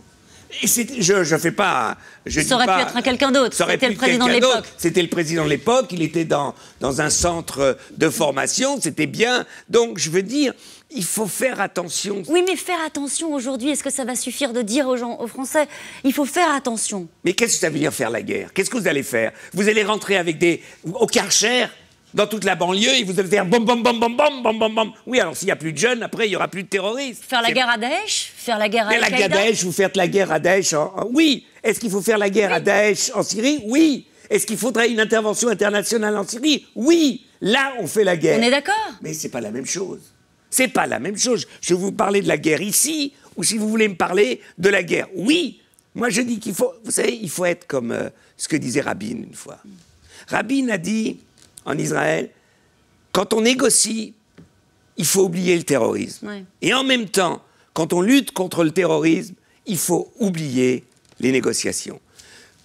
S7: Et je fais pas...
S1: Ça aurait pu être quelqu'un d'autre. C'était le président de l'époque.
S7: C'était le président de l'époque. Il était dans un centre de formation. C'était bien. Donc, je veux dire, il faut faire attention.
S1: Oui, mais faire attention aujourd'hui, est-ce que ça va suffire de dire aux Français, il faut faire attention?
S7: Mais qu'est-ce que ça veut dire faire la guerre? Qu'est-ce que vous allez faire? Vous allez rentrer avec au Karcher, dans toute la banlieue, et vous allez faire bom bom bom bom bom bom bom bom. Oui, alors s'il n'y a plus de jeunes, après il n'y aura plus de terroristes.
S1: Faire la guerre à Daesh? Faire la guerre à Al-Qaïda?
S7: La Daesh, vous faites la guerre à Daesh oui. Est-ce qu'il faut faire la guerre à Daesh en Syrie? Oui. Est-ce qu'il faudrait une intervention internationale en Syrie? Oui. Là, on fait la guerre.
S1: On est d'accord.
S7: Mais c'est pas la même chose. C'est pas la même chose. Je vais vous parler de la guerre ici, ou si vous voulez me parler de la guerre. Oui. Moi, je dis qu'il faut... Vous savez, il faut être comme ce que disait Rabin une fois. Rabin a dit, en Israël, quand on négocie, il faut oublier le terrorisme.
S1: Ouais.
S7: Et en même temps, quand on lutte contre le terrorisme, il faut oublier les négociations.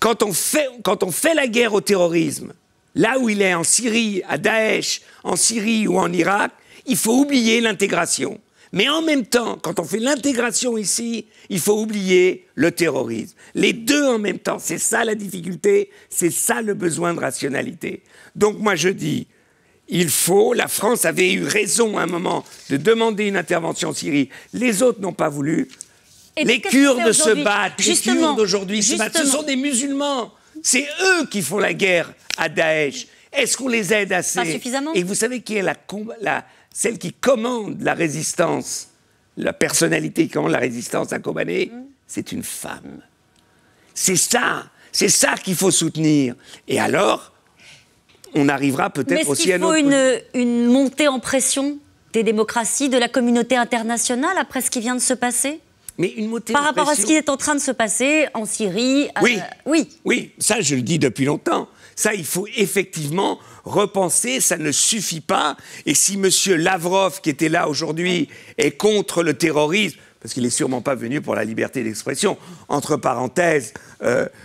S7: Quand on fait la guerre au terrorisme, là où il est en Syrie, à Daesh, en Syrie ou en Irak, il faut oublier l'intégration. Mais en même temps, quand on fait l'intégration ici, il faut oublier le terrorisme. Les deux en même temps, c'est ça la difficulté, c'est ça le besoin de rationalité. Donc moi je dis, la France avait eu raison à un moment de demander une intervention en Syrie. Les autres n'ont pas voulu. Les Kurdes se battent, les Kurdes aujourd'hui se battent. Ce sont des musulmans. C'est eux qui font la guerre à Daesh. Est-ce qu'on les aide assez?
S1: Pas suffisamment.
S7: Et vous savez qui est celle qui commande la résistance, la personnalité qui commande la résistance à Kobané? C'est une femme. C'est ça qu'il faut soutenir. Et alors, on arrivera peut-être aussi à notre...
S1: Mais est-ce qu'il faut une montée en pression des démocraties, de la communauté internationale après ce qui vient de se passer?
S7: Mais une montée
S1: par
S7: en
S1: rapport
S7: pression...
S1: à ce qui est en train de se passer en Syrie?
S7: Oui, ça je le dis depuis longtemps. Ça, il faut effectivement repenser, ça ne suffit pas. Et si M. Lavrov, qui était là aujourd'hui, est contre le terrorisme, parce qu'il n'est sûrement pas venu pour la liberté d'expression, entre parenthèses,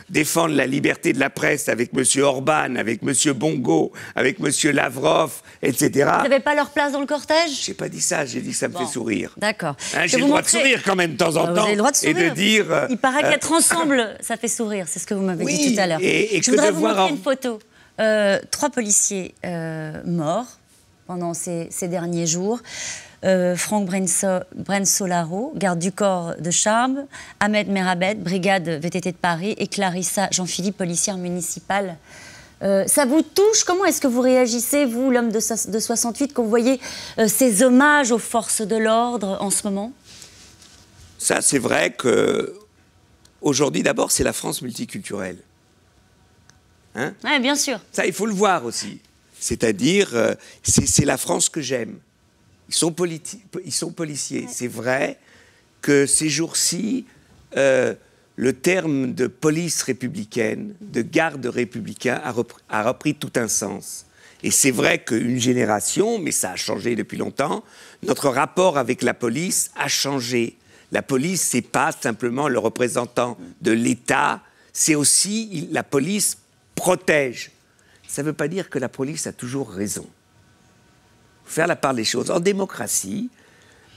S7: défendre la liberté de la presse avec M. Orban, avec M. Bongo, avec M. Lavrov, etc.
S1: Vous n'avez pas leur place dans le cortège?
S7: J'ai pas dit ça, j'ai dit que ça me fait sourire.
S1: D'accord.
S7: Hein, j'ai le droit de sourire quand même de temps en temps.
S1: Vous avez le droit de sourire.
S7: Et de dire...
S1: Il paraît qu'être ensemble, ça fait sourire, c'est ce que vous m'avez dit tout à l'heure. Je voudrais vous montrer une photo. 3 policiers morts pendant ces derniers jours. Franck Brensolaro, garde du corps de Charmes, Ahmed Merabet, brigade VTT de Paris, et Clarissa Jean-Philippe, policière municipale. Ça vous touche? Comment est-ce que vous réagissez, vous, l'homme de 68, quand vous voyez ces hommages aux forces de l'ordre en ce moment?
S7: Ça, c'est vrai que aujourd'hui, d'abord, c'est la France multiculturelle. Hein?
S1: Oui, bien sûr.
S7: Ça, il faut le voir aussi. C'est-à-dire, c'est la France que j'aime. Ils sont policiers. Ouais. C'est vrai que ces jours-ci, le terme de police républicaine, de garde républicain, a repris tout un sens. Et c'est vrai qu'une génération, mais ça a changé depuis longtemps, notre rapport avec la police a changé. La police, c'est pas simplement le représentant de l'État, c'est aussi la police protège. Ça ne veut pas dire que la police a toujours raison. Faut faire la part des choses. En démocratie,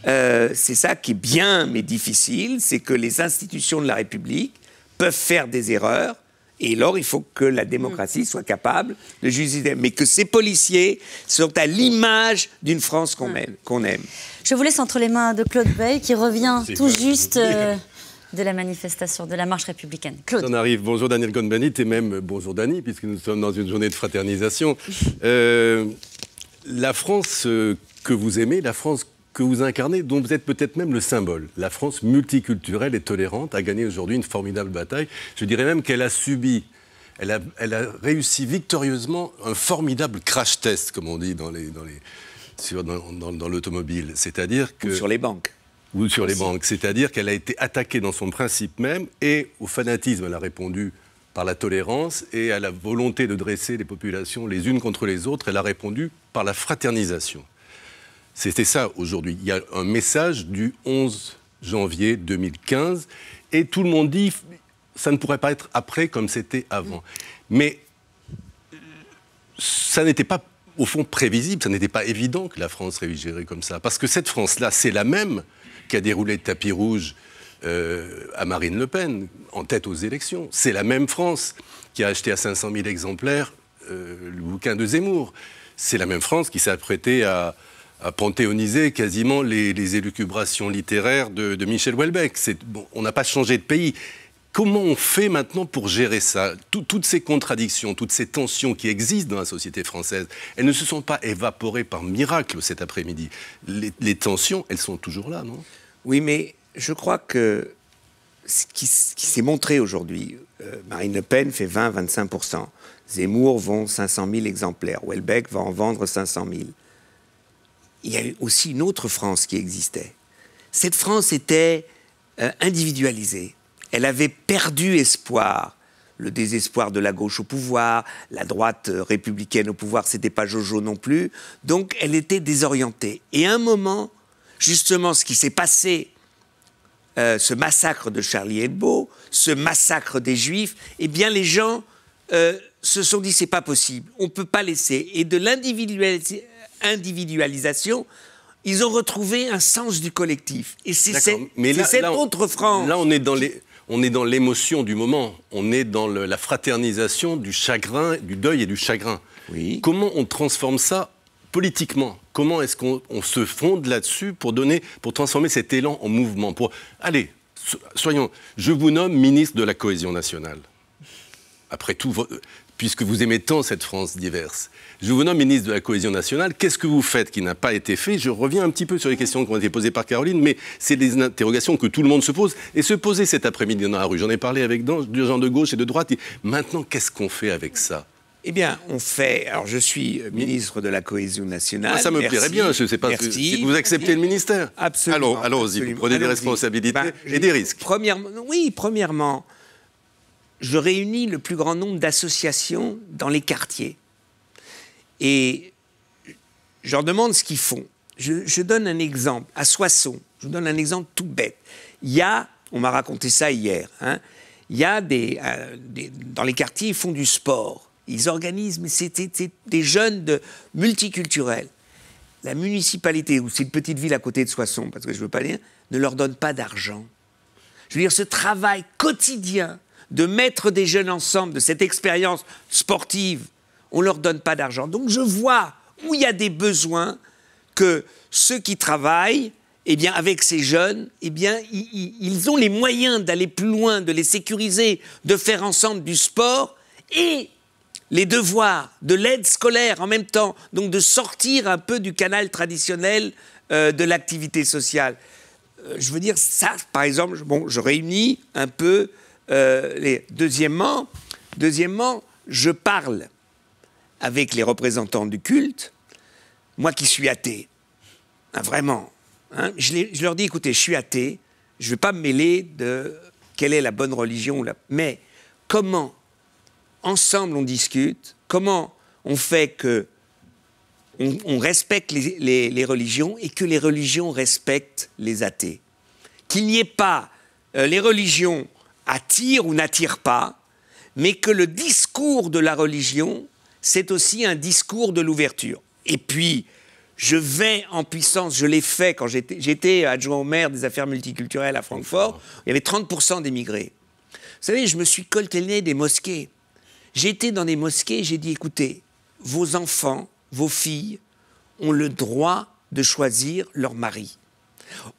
S7: c'est ça qui est bien mais difficile, c'est que les institutions de la République peuvent faire des erreurs, et alors il faut que la démocratie soit capable de juger, mais que ces policiers sont à l'image d'une France qu'on aime.
S1: Je vous laisse entre les mains de Claude Bey, qui revient tout juste de la manifestation, de la marche républicaine. Claude.
S16: On arrive. Bonjour Daniel Cohn-Bendit, et même bonjour Dany, puisque nous sommes dans une journée de fraternisation. La France que vous aimez, la France que vous incarnez, dont vous êtes peut-être même le symbole, la France multiculturelle et tolérante, a gagné aujourd'hui une formidable bataille. Je dirais même qu'elle a subi, elle a réussi victorieusement un formidable crash test, comme on dit dans l'automobile. C'est-à-dire que...
S7: Ou sur les banques.
S16: Ou sur les banques. C'est-à-dire qu'elle a été attaquée dans son principe même, et au fanatisme, elle a répondu par la tolérance, et à la volonté de dresser les populations les unes contre les autres, elle a répondu par la fraternisation. C'était ça aujourd'hui. Il y a un message du 11 janvier 2015, et tout le monde dit ça ne pourrait pas être après comme c'était avant. Mais ça n'était pas, au fond, prévisible, ça n'était pas évident que la France réagirait comme ça. Parce que cette France-là, c'est la même qui a déroulé le tapis rouge à Marine Le Pen, en tête aux élections. C'est la même France qui a acheté à 500 000 exemplaires le bouquin de Zemmour. C'est la même France qui s'est apprêtée à panthéoniser quasiment les élucubrations littéraires de Michel Houellebecq. Bon, on n'a pas changé de pays. Comment on fait maintenant pour gérer ça? Toutes ces contradictions, toutes ces tensions qui existent dans la société française, elles ne se sont pas évaporées par miracle cet après-midi. Les tensions, elles sont toujours là, non?
S7: Oui, mais je crois que ce qui s'est montré aujourd'hui, Marine Le Pen fait 20-25%. Zemmour vend 500 000 exemplaires. Houellebecq va en vendre 500 000. Il y a eu aussi une autre France qui existait. Cette France était individualisée. Elle avait perdu espoir. Le désespoir de la gauche au pouvoir, la droite républicaine au pouvoir, c'était pas Jojo non plus. Donc elle était désorientée. Et à un moment, justement, ce qui s'est passé, ce massacre de Charlie Hebdo, ce massacre des Juifs, eh bien les gens se sont dit c'est pas possible, on peut pas laisser. Et de l'individualisation, ils ont retrouvé un sens du collectif. Et c'est cette autre France.
S16: Là, on est dans l'émotion du moment. On est dans la fraternisation du chagrin, du deuil et du chagrin.
S7: Oui.
S16: Comment on transforme ça politiquement? Comment est-ce qu'on se fonde là-dessus pour transformer cet élan en mouvement? Allez, soyons... Je vous nomme ministre de la Cohésion nationale. Après tout, puisque vous aimez tant cette France diverse. Je vous nomme ministre de la Cohésion nationale. Qu'est-ce que vous faites qui n'a pas été fait? Je reviens un petit peu sur les questions qui ont été posées par Caroline, mais c'est des interrogations que tout le monde se pose. Et se poser cet après-midi dans la rue. J'en ai parlé avec des gens de gauche et de droite. Et maintenant, qu'est-ce qu'on fait avec ça?
S7: Eh bien, on fait... Alors, je suis ministre de la Cohésion nationale.
S16: Moi, ça me plairait bien. Je ne sais pas si vous acceptez le ministère.
S7: Absolument.
S16: Allons-y. Vous prenez des responsabilités et des risques.
S7: Premièrement, je réunis le plus grand nombre d'associations dans les quartiers. Et je leur demande ce qu'ils font. Je donne un exemple. À Soissons, je vous donne un exemple tout bête. Il y a, on m'a raconté ça hier, hein, il y a dans les quartiers, ils font du sport. Ils organisent, mais c'est des jeunes multiculturels. La municipalité, ou c'est une petite ville à côté de Soissons, parce que je ne veux pas dire, ne leur donne pas d'argent. Je veux dire, ce travail quotidien de mettre des jeunes ensemble, de cette expérience sportive, on ne leur donne pas d'argent. Donc je vois où il y a des besoins que ceux qui travaillent, eh bien, avec ces jeunes, eh bien, ils ont les moyens d'aller plus loin, de les sécuriser, de faire ensemble du sport et les devoirs, de l'aide scolaire en même temps, donc de sortir un peu du canal traditionnel de l'activité sociale. Je veux dire, ça, par exemple, bon, je réunis un peu les... Deuxièmement, je parle avec les représentants du culte, moi qui suis athée, hein, vraiment, hein, je leur dis, écoutez, je suis athée, je ne vais pas me mêler de quelle est la bonne religion, mais comment, ensemble, on discute, comment on fait que on respecte les religions et que les religions respectent les athées. Qu'il n'y ait pas les religions attirent ou n'attirent pas, mais que le discours de la religion, c'est aussi un discours de l'ouverture. Et puis, je vais en puissance, je l'ai fait quand j'étais adjoint au maire des affaires multiculturelles à Francfort, il y avait 30% d'émigrés. Vous savez, je me suis colté le nez des mosquées. J'ai été dans des mosquées et j'ai dit, écoutez, vos enfants, vos filles ont le droit de choisir leur mari,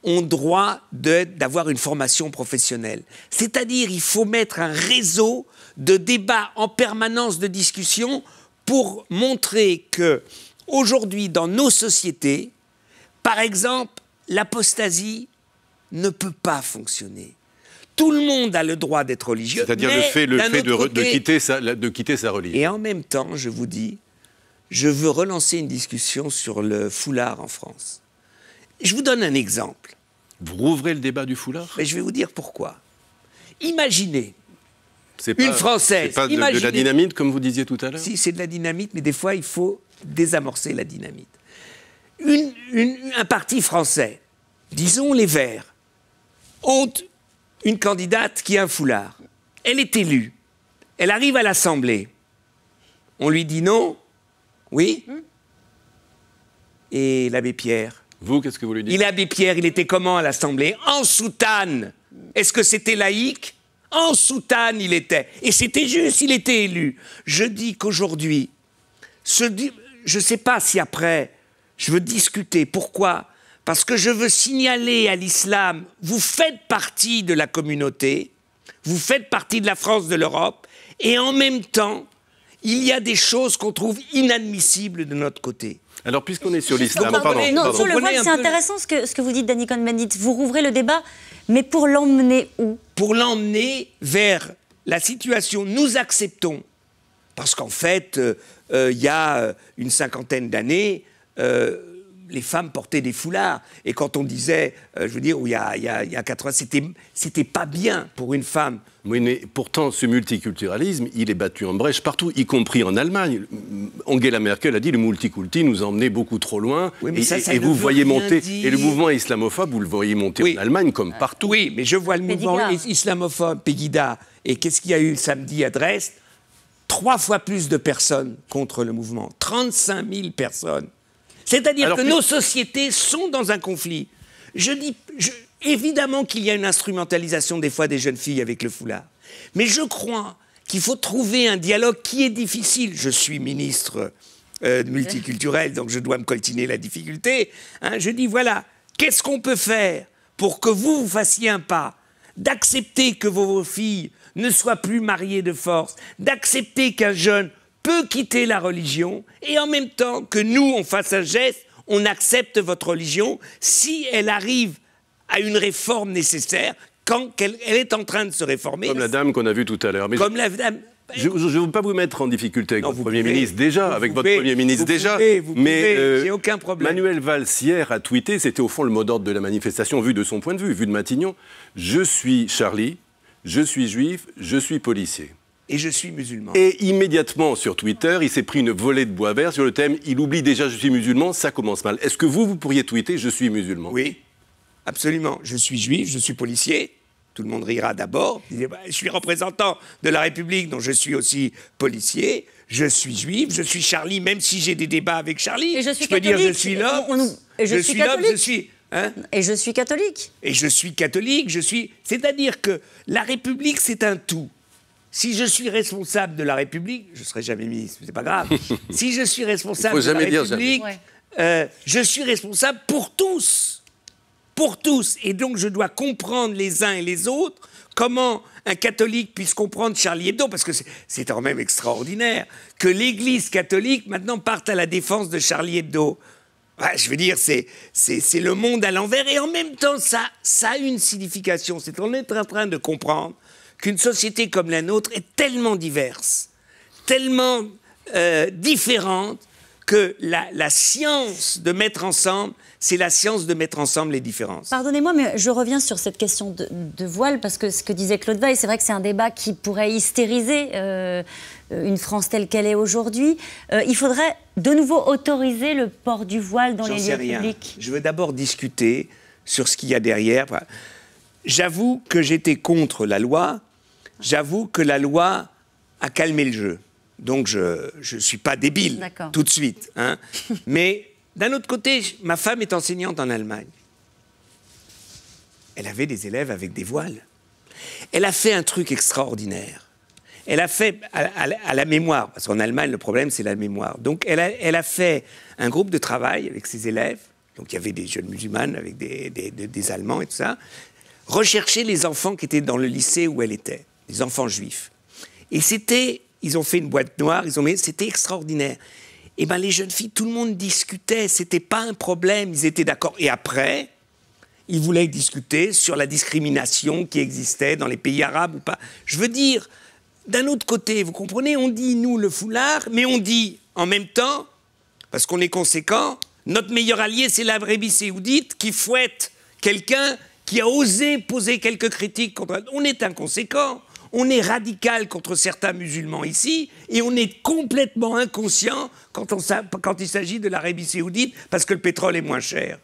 S7: ont le droit d'avoir une formation professionnelle. C'est-à-dire, il faut mettre un réseau de débats en permanence, de discussion, pour montrer que aujourd'hui, dans nos sociétés, par exemple, l'apostasie ne peut pas fonctionner. Tout le monde a le droit d'être religieux.
S16: C'est-à-dire le fait de quitter sa religion.
S7: Et en même temps, je vous dis, je veux relancer une discussion sur le foulard en France. Je vous donne un exemple.
S16: Vous rouvrez le débat du foulard?
S7: Mais je vais vous dire pourquoi. Imaginez
S16: une
S7: Française.
S16: C'est pas de la dynamite, comme vous disiez tout à l'heure?
S7: Si, c'est de la dynamite, mais des fois, il faut désamorcer la dynamite. Un parti français, disons les Verts, ont une candidate qui a un foulard. Elle est élue. Elle arrive à l'Assemblée. On lui dit non. Oui. Et l'abbé Pierre?
S16: Vous, qu'est-ce que vous lui dites?
S7: L'abbé Pierre, il était comment à l'Assemblée? En soutane. Est-ce que c'était laïque? En soutane, il était. Et c'était juste, il était élu. Je dis qu'aujourd'hui, je ne sais pas si après, je veux discuter. Pourquoi? Parce que je veux signaler à l'islam, vous faites partie de la communauté, vous faites partie de la France, de l'Europe, et en même temps, il y a des choses qu'on trouve inadmissibles de notre côté.
S16: Alors, puisqu'on est sur l'islam...
S1: Sur le voile, c'est intéressant ce que vous dites, Danny Cohn-Bendit. Vous rouvrez le débat, mais pour l'emmener où? Pour l'emmener vers la situation. Nous acceptons, parce qu'en fait, il y a une cinquantaine d'années, les femmes portaient des foulards. Et quand on disait, je veux dire, il y a 80, c'était pas bien pour une femme.
S16: Oui, mais pourtant, ce multiculturalisme, il est battu en brèche partout, y compris en Allemagne. Angela Merkel a dit, le multiculti nous a emmenés beaucoup trop loin. Oui, mais et vous voyez monter, et le mouvement islamophobe, vous le voyez monter en Allemagne comme partout.
S7: Oui, mais je vois le mouvement islamophobe, Pegida. Et qu'est-ce qu'il y a eu samedi à Dresde? 3 fois plus de personnes contre le mouvement. 35 000 personnes. C'est-à-dire que nos sociétés sont dans un conflit. Évidemment qu'il y a une instrumentalisation des fois des jeunes filles avec le foulard. Mais je crois qu'il faut trouver un dialogue qui est difficile. Je suis ministre multiculturel, donc je dois me coltiner la difficulté. Hein, je dis, voilà, qu'est-ce qu'on peut faire pour que vous fassiez un pas, d'accepter que vos filles ne soient plus mariées de force, d'accepter qu'un jeune peut quitter la religion, et en même temps que nous, on fasse un geste, on accepte votre religion si elle arrive à une réforme nécessaire, quand elle est en train de se réformer.
S16: Comme la dame qu'on a vue tout à l'heure.
S7: Comme la dame...
S16: Je ne veux pas vous mettre en difficulté avec votre Premier ministre déjà, mais
S7: j'ai aucun problème.
S16: Manuel Valls hier a tweeté, c'était au fond le mot d'ordre de la manifestation, vu de son point de vue, vu de Matignon, je suis Charlie, je suis juif, je suis policier.
S7: Et je suis musulman.
S16: Et immédiatement sur Twitter, il s'est pris une volée de bois vert sur le thème « Il oublie déjà je suis musulman, ça commence mal ». Est-ce que vous pourriez tweeter « Je suis musulman » ?
S7: Oui, absolument. Je suis juif, je suis policier. Tout le monde rira d'abord. Je suis représentant de la République, donc je suis aussi policier. Je suis juif, je suis Charlie, même si j'ai des débats avec Charlie.
S1: Et je suis
S7: peux dire je suis l'homme.
S1: Je suis catholique.
S7: Je suis... Hein?
S1: Et je suis catholique.
S7: Et je suis catholique, C'est-à-dire que la République, c'est un tout. Si je suis responsable de la République, je ne serai jamais ministre, c'est pas grave. Si je suis responsable de la République, je suis responsable pour tous. Pour tous. Et donc, je dois comprendre les uns et les autres comment un catholique puisse comprendre Charlie Hebdo, parce que c'est quand même extraordinaire que l'Église catholique, maintenant, parte à la défense de Charlie Hebdo. Ouais, je veux dire, c'est le monde à l'envers. Et en même temps, ça a une signification. C'est qu'on est en train de comprendre qu'une société comme la nôtre est tellement diverse, tellement différente, que la science de mettre ensemble, c'est la science de mettre ensemble les différences.
S1: Pardonnez-moi, mais je reviens sur cette question de voile, parce que ce que disait Claude Weill, c'est vrai que c'est un débat qui pourrait hystériser une France telle qu'elle est aujourd'hui. Il faudrait de nouveau autoriser le port du voile dans les lieux publics.
S7: Je veux d'abord discuter sur ce qu'il y a derrière. J'avoue que j'étais contre la loi. J'avoue que la loi a calmé le jeu. Donc je ne suis pas débile tout de suite. Hein. Mais d'un autre côté, ma femme est enseignante en Allemagne. Elle avait des élèves avec des voiles. Elle a fait un truc extraordinaire. Elle a fait à la mémoire, parce qu'en Allemagne, le problème, c'est la mémoire. Donc elle a fait un groupe de travail avec ses élèves. Donc il y avait des jeunes musulmanes avec des Allemands et tout ça. Rechercher les enfants qui étaient dans le lycée où elle était, les enfants juifs. Et ils ont fait une boîte noire, c'était extraordinaire. Et bien les jeunes filles, tout le monde discutait, c'était pas un problème, ils étaient d'accord. Et après, ils voulaient discuter sur la discrimination qui existait dans les pays arabes ou pas. Je veux dire, d'un autre côté, vous comprenez, on dit nous le foulard, mais on dit en même temps, parce qu'on est conséquent, notre meilleur allié c'est l'Arabie saoudite qui fouette quelqu'un qui a osé poser quelques critiques contre... On est inconséquent. On est radical contre certains musulmans ici et on est complètement inconscient quand il s'agit de l'Arabie saoudite parce que le pétrole est moins cher.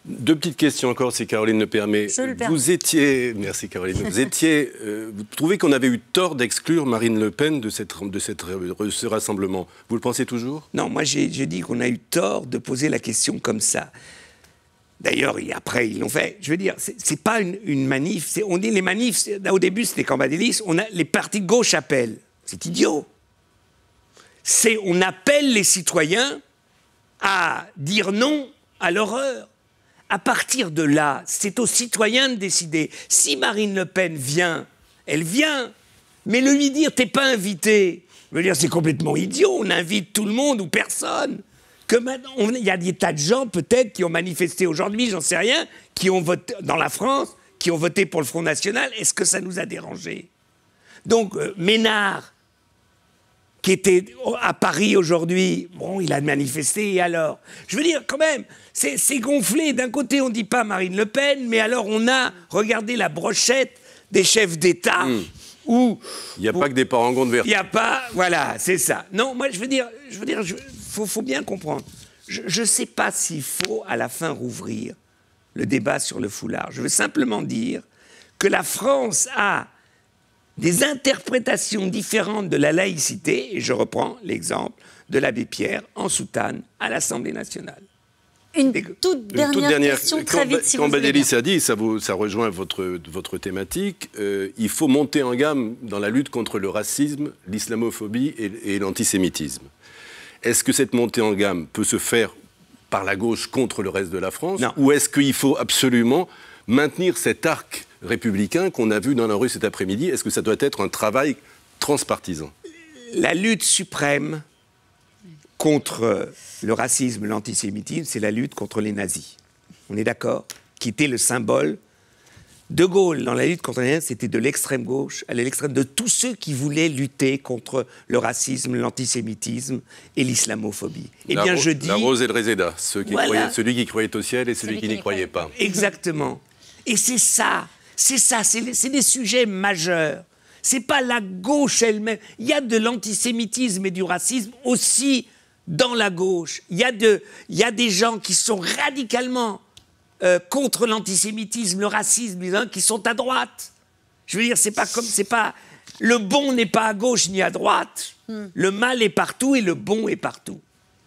S16: Deux petites questions encore, si Caroline le permet. Vous étiez... Merci Caroline. Vous trouvez qu'on avait eu tort d'exclure Marine Le Pen de ce rassemblement. Vous le pensez toujours? Non,
S7: moi j'ai dit qu'on a eu tort de poser la question comme ça. D'ailleurs, après, ils l'ont fait. Je veux dire, c'est pas une manif. On dit les manifs, au début, c'était Cambadélis. Les partis de gauche appellent. C'est idiot. On appelle les citoyens à dire non à l'horreur. À partir de là, c'est aux citoyens de décider. Si Marine Le Pen vient, elle vient. Mais le lui dire, t'es pas invité. Je veux dire, c'est complètement idiot. On invite tout le monde ou personne. Que maintenant, il y a des tas de gens, peut-être, qui ont manifesté aujourd'hui, j'en sais rien, qui ont voté dans la France, qui ont voté pour le Front National. Est-ce que ça nous a dérangés? Donc, Ménard, qui était à Paris aujourd'hui, bon, il a manifesté, et alors? Je veux dire, quand même, c'est gonflé. D'un côté, on ne dit pas Marine Le Pen, mais alors on a regardé la brochette des chefs d'État, où...
S16: Il n'y a pas que des parangons de vertu.
S7: Il n'y a pas... Voilà, c'est ça. Non, moi, je veux dire... Faut bien comprendre. Je ne sais pas s'il faut, à la fin, rouvrir le débat sur le foulard. Je veux simplement dire que la France a des interprétations différentes de la laïcité, et je reprends l'exemple de l'abbé Pierre en soutane à l'Assemblée nationale.
S1: Une toute dernière question, très vite, si vous voulez.
S16: Cambadélis a dit, ça rejoint votre thématique, il faut monter en gamme dans la lutte contre le racisme, l'islamophobie et l'antisémitisme. Est-ce que cette montée en gamme peut se faire par la gauche contre le reste de la France? Non. Ou est-ce qu'il faut absolument maintenir cet arc républicain qu'on a vu dans la rue cet après-midi? Est-ce que ça doit être un travail transpartisan?
S7: La lutte suprême contre le racisme, l'antisémitisme, c'est la lutte contre les nazis. On est d'accord? Qui était le symbole. De Gaulle, dans la lutte contre les nazis, c'était de l'extrême gauche à l'extrême de tous ceux qui voulaient lutter contre le racisme, l'antisémitisme et l'islamophobie. Eh bien, je dis...
S16: La rose et le réséda, celui qui croyait au ciel et celui qui n'y croyait pas.
S7: Exactement. Et c'est des sujets majeurs. C'est pas la gauche elle-même. Il y a de l'antisémitisme et du racisme aussi dans la gauche. Il y a des gens qui sont radicalement contre l'antisémitisme, le racisme, qui sont à droite. Je veux dire, le bon n'est pas à gauche ni à droite. Le mal est partout et le bon est partout.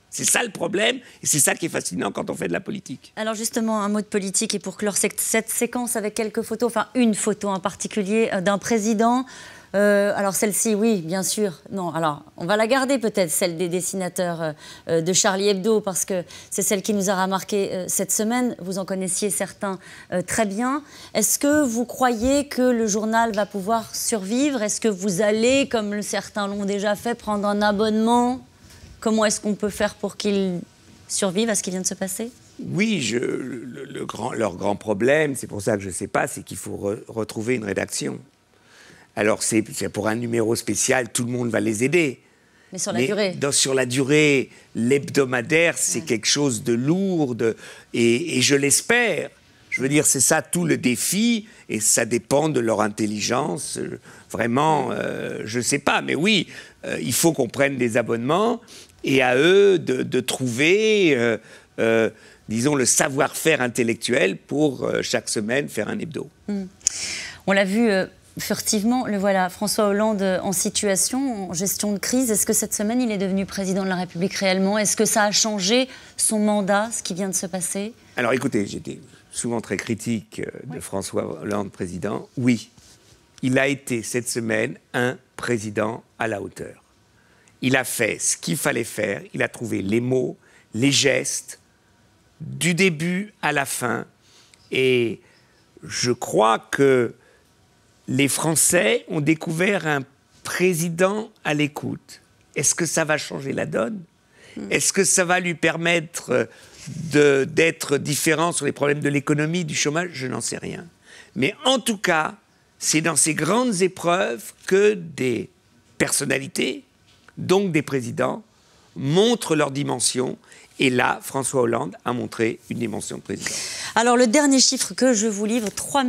S7: C'est ça le problème, et c'est ça qui est fascinant quand on fait de la politique.
S1: Alors justement, un mot de politique, et pour clore cette séquence avec quelques photos, enfin une photo en particulier d'un président. Alors celle-ci, oui, bien sûr. Non, alors on va la garder peut-être, celle des dessinateurs de Charlie Hebdo, parce que c'est celle qui nous a remarqué cette semaine. Vous en connaissiez certains très bien. Est-ce que vous croyez que le journal va pouvoir survivre? Est-ce que vous allez, comme certains l'ont déjà fait, prendre un abonnement? Comment est-ce qu'on peut faire pour qu'il survive à ce qui vient de se passer?
S7: Oui, leur grand problème, c'est pour ça que je ne sais pas, c'est qu'il faut retrouver une rédaction. Alors, c'est pour un numéro spécial, tout le monde va les aider.
S1: Mais sur la durée.
S4: Sur la durée, l'hebdomadaire, c'est quelque chose de lourd, et je l'espère. Je veux dire, c'est ça tout le défi, et ça dépend de leur intelligence. Vraiment, je ne sais pas, mais oui, il faut qu'on prenne des abonnements, et à eux de trouver, disons, le savoir-faire intellectuel pour chaque semaine faire un hebdo.
S1: On l'a vu furtivement, le voilà, François Hollande en situation, en gestion de crise. Est-ce que cette semaine, il est devenu président de la République réellement? Est-ce que ça a changé son mandat, ce qui vient de se passer?
S4: Alors écoutez, j'étais souvent très critique de François Hollande, président. Oui, il a été cette semaine un président à la hauteur. Il a fait ce qu'il fallait faire, il a trouvé les mots, les gestes, du début à la fin. Et je crois que les Français ont découvert un président à l'écoute. Est-ce que ça va changer la donne? Est-ce que ça va lui permettre d'être différent sur les problèmes de l'économie, du chômage? Je n'en sais rien. Mais en tout cas, c'est dans ces grandes épreuves que des personnalités, donc des présidents, montrent leur dimension. Et là, François Hollande a montré une dimension de président.
S1: Alors, le dernier chiffre que je vous livre, 3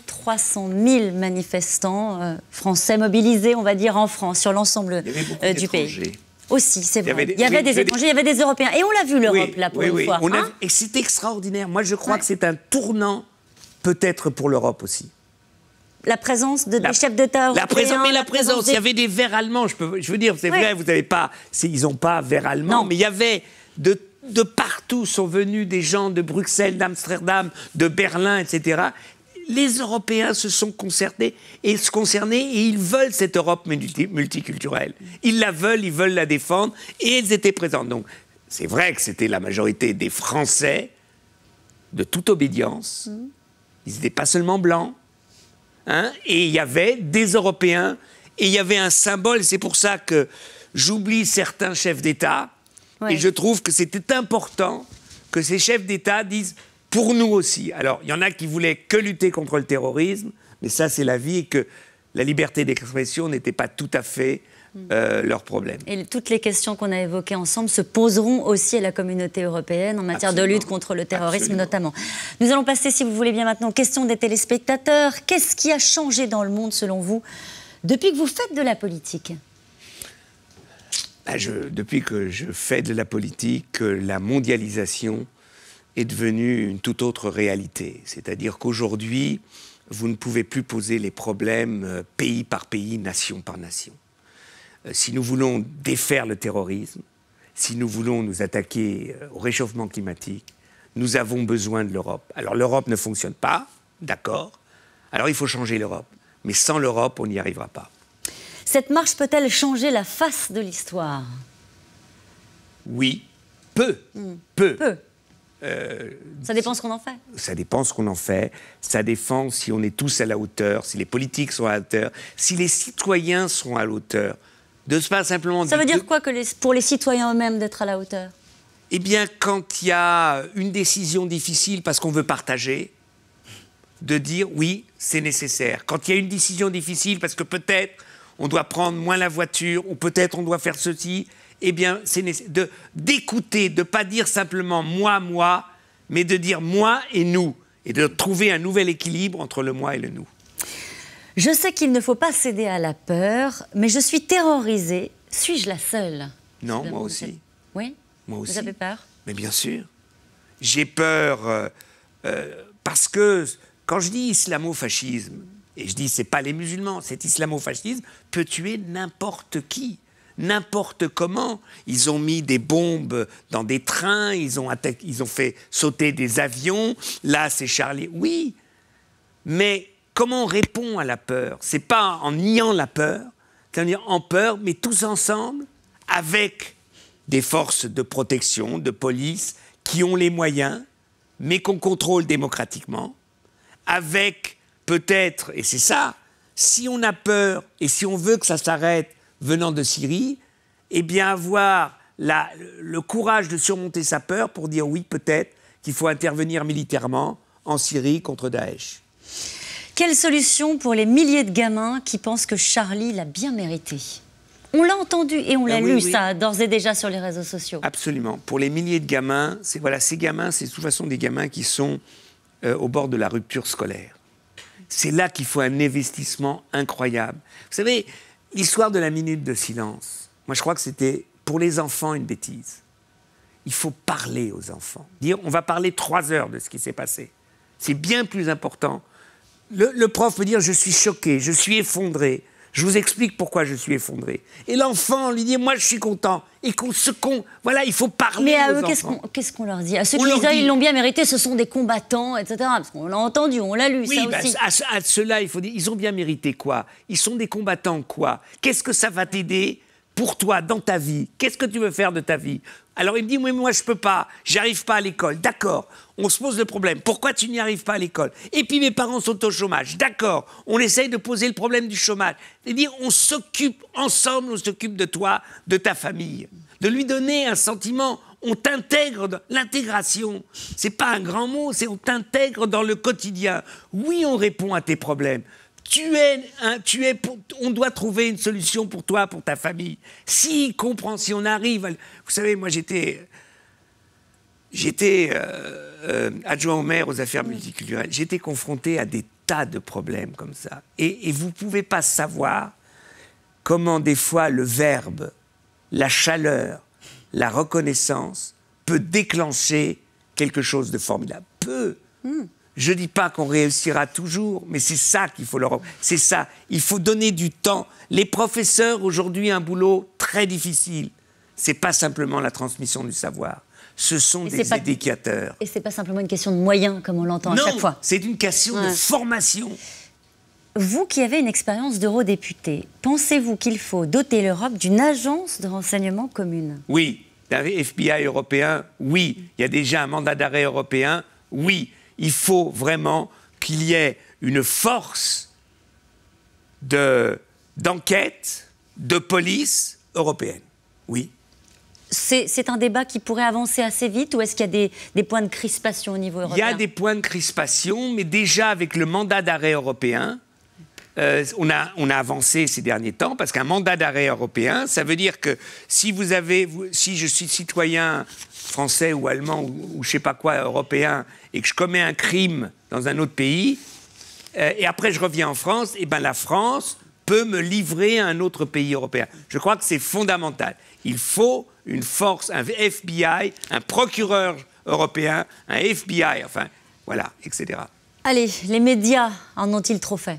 S1: 300 000 manifestants français mobilisés, on va dire, en France, sur l'ensemble du pays. Aussi, c'est vrai. Il y avait des étrangers, il y avait des Européens. Et on l'a vu, l'Europe, là, pour une fois.
S4: Et c'est extraordinaire. Moi, je crois que c'est un tournant, peut-être pour l'Europe aussi.
S1: La présence des chefs d'État européens.
S4: La présence. Il y avait des Verts allemands. Je veux dire, c'est vrai, vous n'avez pas... Ils n'ont pas Verts allemands, mais il y avait... De partout sont venus des gens de Bruxelles, d'Amsterdam, de Berlin, etc. Les Européens se sont concernés et ils veulent cette Europe multiculturelle. Ils la veulent, ils veulent la défendre et ils étaient présents. Donc c'est vrai que c'était la majorité des Français de toute obédience. Ils n'étaient pas seulement blancs. Et il y avait des Européens et il y avait un symbole. C'est pour ça que j'oublie certains chefs d'État. Et je trouve que c'était important que ces chefs d'État disent « pour nous aussi ». Alors, il y en a qui voulaient que lutter contre le terrorisme, mais ça, c'est la vie, et que la liberté d'expression n'était pas tout à fait leur problème.
S1: Et toutes les questions qu'on a évoquées ensemble se poseront aussi à la communauté européenne en matière de lutte contre le terrorisme notamment. Nous allons passer, si vous voulez bien maintenant, aux questions des téléspectateurs. Qu'est-ce qui a changé dans le monde, selon vous, depuis que vous faites de la politique ?
S4: Depuis que je fais de la politique, la mondialisation est devenue une toute autre réalité. C'est-à-dire qu'aujourd'hui, vous ne pouvez plus poser les problèmes pays par pays, nation par nation. Si nous voulons défaire le terrorisme, si nous voulons nous attaquer au réchauffement climatique, nous avons besoin de l'Europe. Alors l'Europe ne fonctionne pas, d'accord. Alors il faut changer l'Europe. Mais sans l'Europe, on n'y arrivera pas.
S1: Cette marche peut-elle changer la face de l'histoire?
S4: Oui, peu. Peu.
S1: Ça dépend ce qu'on en fait.
S4: Ça dépend ce qu'on en fait. Ça dépend si on est tous à la hauteur, si les politiques sont à la hauteur, si les citoyens sont à la hauteur. Pas simplement
S1: ça veut dire quoi pour les citoyens eux-mêmes d'être à la hauteur?
S4: Eh bien, quand il y a une décision difficile parce qu'on veut partager, de dire oui, c'est nécessaire. Quand il y a une décision difficile parce que peut-être on doit prendre moins la voiture, ou peut-être on doit faire ceci, eh bien, c'est nécessaire d'écouter, de ne pas dire simplement moi, mais de dire moi et nous, et de trouver un nouvel équilibre entre le moi et le nous.
S1: Je sais qu'il ne faut pas céder à la peur, mais je suis terrorisée. Suis-je la seule?
S4: Non, moi aussi.
S1: Oui?
S4: Moi aussi.
S1: Vous avez peur?
S4: Mais bien sûr. J'ai peur parce que quand je dis islamo-fascisme, et je dis c'est pas les musulmans, cet islamo-fascisme peut tuer n'importe qui, n'importe comment. Ils ont mis des bombes dans des trains, ils ont fait sauter des avions. Là, c'est Charlie. Oui, mais comment on répond à la peur? C'est pas en niant la peur, c'est-à-dire en peur, mais tous ensemble, avec des forces de protection, de police, qui ont les moyens, mais qu'on contrôle démocratiquement, avec peut-être, et c'est ça, si on a peur et si on veut que ça s'arrête venant de Syrie, eh bien avoir le courage de surmonter sa peur pour dire oui, peut-être qu'il faut intervenir militairement en Syrie contre Daesh.
S1: Quelle solution pour les milliers de gamins qui pensent que Charlie l'a bien mérité? On l'a entendu et on l'a lu,
S4: oui.
S1: ça, d'ores et déjà sur les réseaux sociaux.
S4: Absolument. Pour les milliers de gamins, voilà, ces gamins, c'est de toute façon des gamins qui sont au bord de la rupture scolaire. C'est là qu'il faut un investissement incroyable. Vous savez, l'histoire de la minute de silence, moi je crois que c'était pour les enfants une bêtise. Il faut parler aux enfants. Dire, on va parler 3 heures de ce qui s'est passé. C'est bien plus important. Le prof peut dire, je suis choqué, je suis effondré. Je vous explique pourquoi je suis effondré. Et l'enfant lui dit, moi je suis content. Et voilà, il faut parler
S1: Mais à
S4: aux
S1: eux,
S4: enfants.
S1: qu'est-ce qu'on leur dit? À ceux qui disent, ils l'ont bien mérité, ce sont des combattants, etc. Parce qu'on l'a entendu, on l'a lu,
S4: oui,
S1: ça aussi.
S4: À ceux-là, il faut dire, ils ont bien mérité quoi? Ils sont des combattants quoi? Qu'est-ce que ça va t'aider pour toi, dans ta vie? Qu'est-ce que tu veux faire de ta vie? Alors il me dit, oui, moi je peux pas, j'arrive pas à l'école. D'accord, on se pose le problème. Pourquoi tu n'y arrives pas à l'école? Et puis mes parents sont au chômage. D'accord, on essaye de poser le problème du chômage. C'est-à-dire, on s'occupe ensemble, on s'occupe de toi, de ta famille. De lui donner un sentiment, on t'intègre, l'intégration. C'est pas un grand mot, c'est on t'intègre dans le quotidien. Oui, on répond à tes problèmes. On doit trouver une solution pour toi, pour ta famille. Si on arrive... Vous savez, moi, j'étais adjoint au maire aux affaires multiculturelles. J'étais confronté à des tas de problèmes comme ça. Et vous ne pouvez pas savoir comment, des fois, le verbe, la chaleur, la reconnaissance peut déclencher quelque chose de formidable. Je ne dis pas qu'on réussira toujours, mais c'est ça qu'il faut leur... C'est ça, il faut donner du temps. Les professeurs, aujourd'hui, un boulot très difficile. Ce n'est pas simplement la transmission du savoir. Ce sont des éducateurs.
S1: Et ce n'est pas simplement une question de moyens, comme on l'entend à chaque fois.
S4: Non, c'est une question de formation.
S1: Vous qui avez une expérience d'eurodéputé, pensez-vous qu'il faut doter l'Europe d'une agence de renseignement commune?
S4: Oui. Un FBI européen, oui. Il y a déjà un mandat d'arrêt européen, oui. Il faut vraiment qu'il y ait une force d'enquête, de police européenne. Oui.
S1: C'est un débat qui pourrait avancer assez vite ou est-ce qu'il y a des points de crispation au niveau européen?
S4: Il y a des points de crispation, mais déjà avec le mandat d'arrêt européen, on a avancé ces derniers temps parce qu'un mandat d'arrêt européen, ça veut dire que si je suis citoyen français ou allemand ou je sais pas quoi européen et que je commets un crime dans un autre pays et après je reviens en France, et ben la France peut me livrer à un autre pays européen. Je crois que c'est fondamental. Il faut une force, un FBI, un procureur européen, un FBI, enfin voilà, etc.
S1: Allez, les médias en ont-ils trop fait?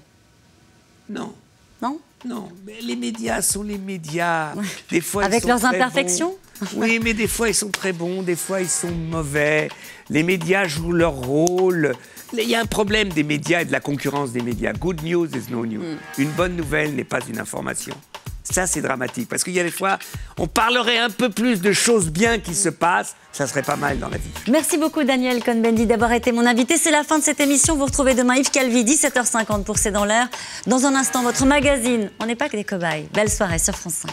S4: Non.
S1: Non?
S4: Non, mais les médias sont les médias. Des fois,
S1: avec leurs imperfections?
S4: Oui, mais des fois ils sont très bons, des fois ils sont mauvais. Les médias jouent leur rôle. Il y a un problème des médias et de la concurrence des médias. Good news is no news. Une bonne nouvelle n'est pas une information. Ça, c'est dramatique. Parce qu'il y a des fois, on parlerait un peu plus de choses bien qui se passent. Ça serait pas mal dans la vie.
S1: Merci beaucoup, Daniel Cohn-Bendit, d'avoir été mon invité. C'est la fin de cette émission. Vous retrouvez demain Yves Calvi, 17h50 pour C'est dans l'air. Dans un instant, votre magazine. On n'est pas que des cobayes. Belle soirée sur France 5.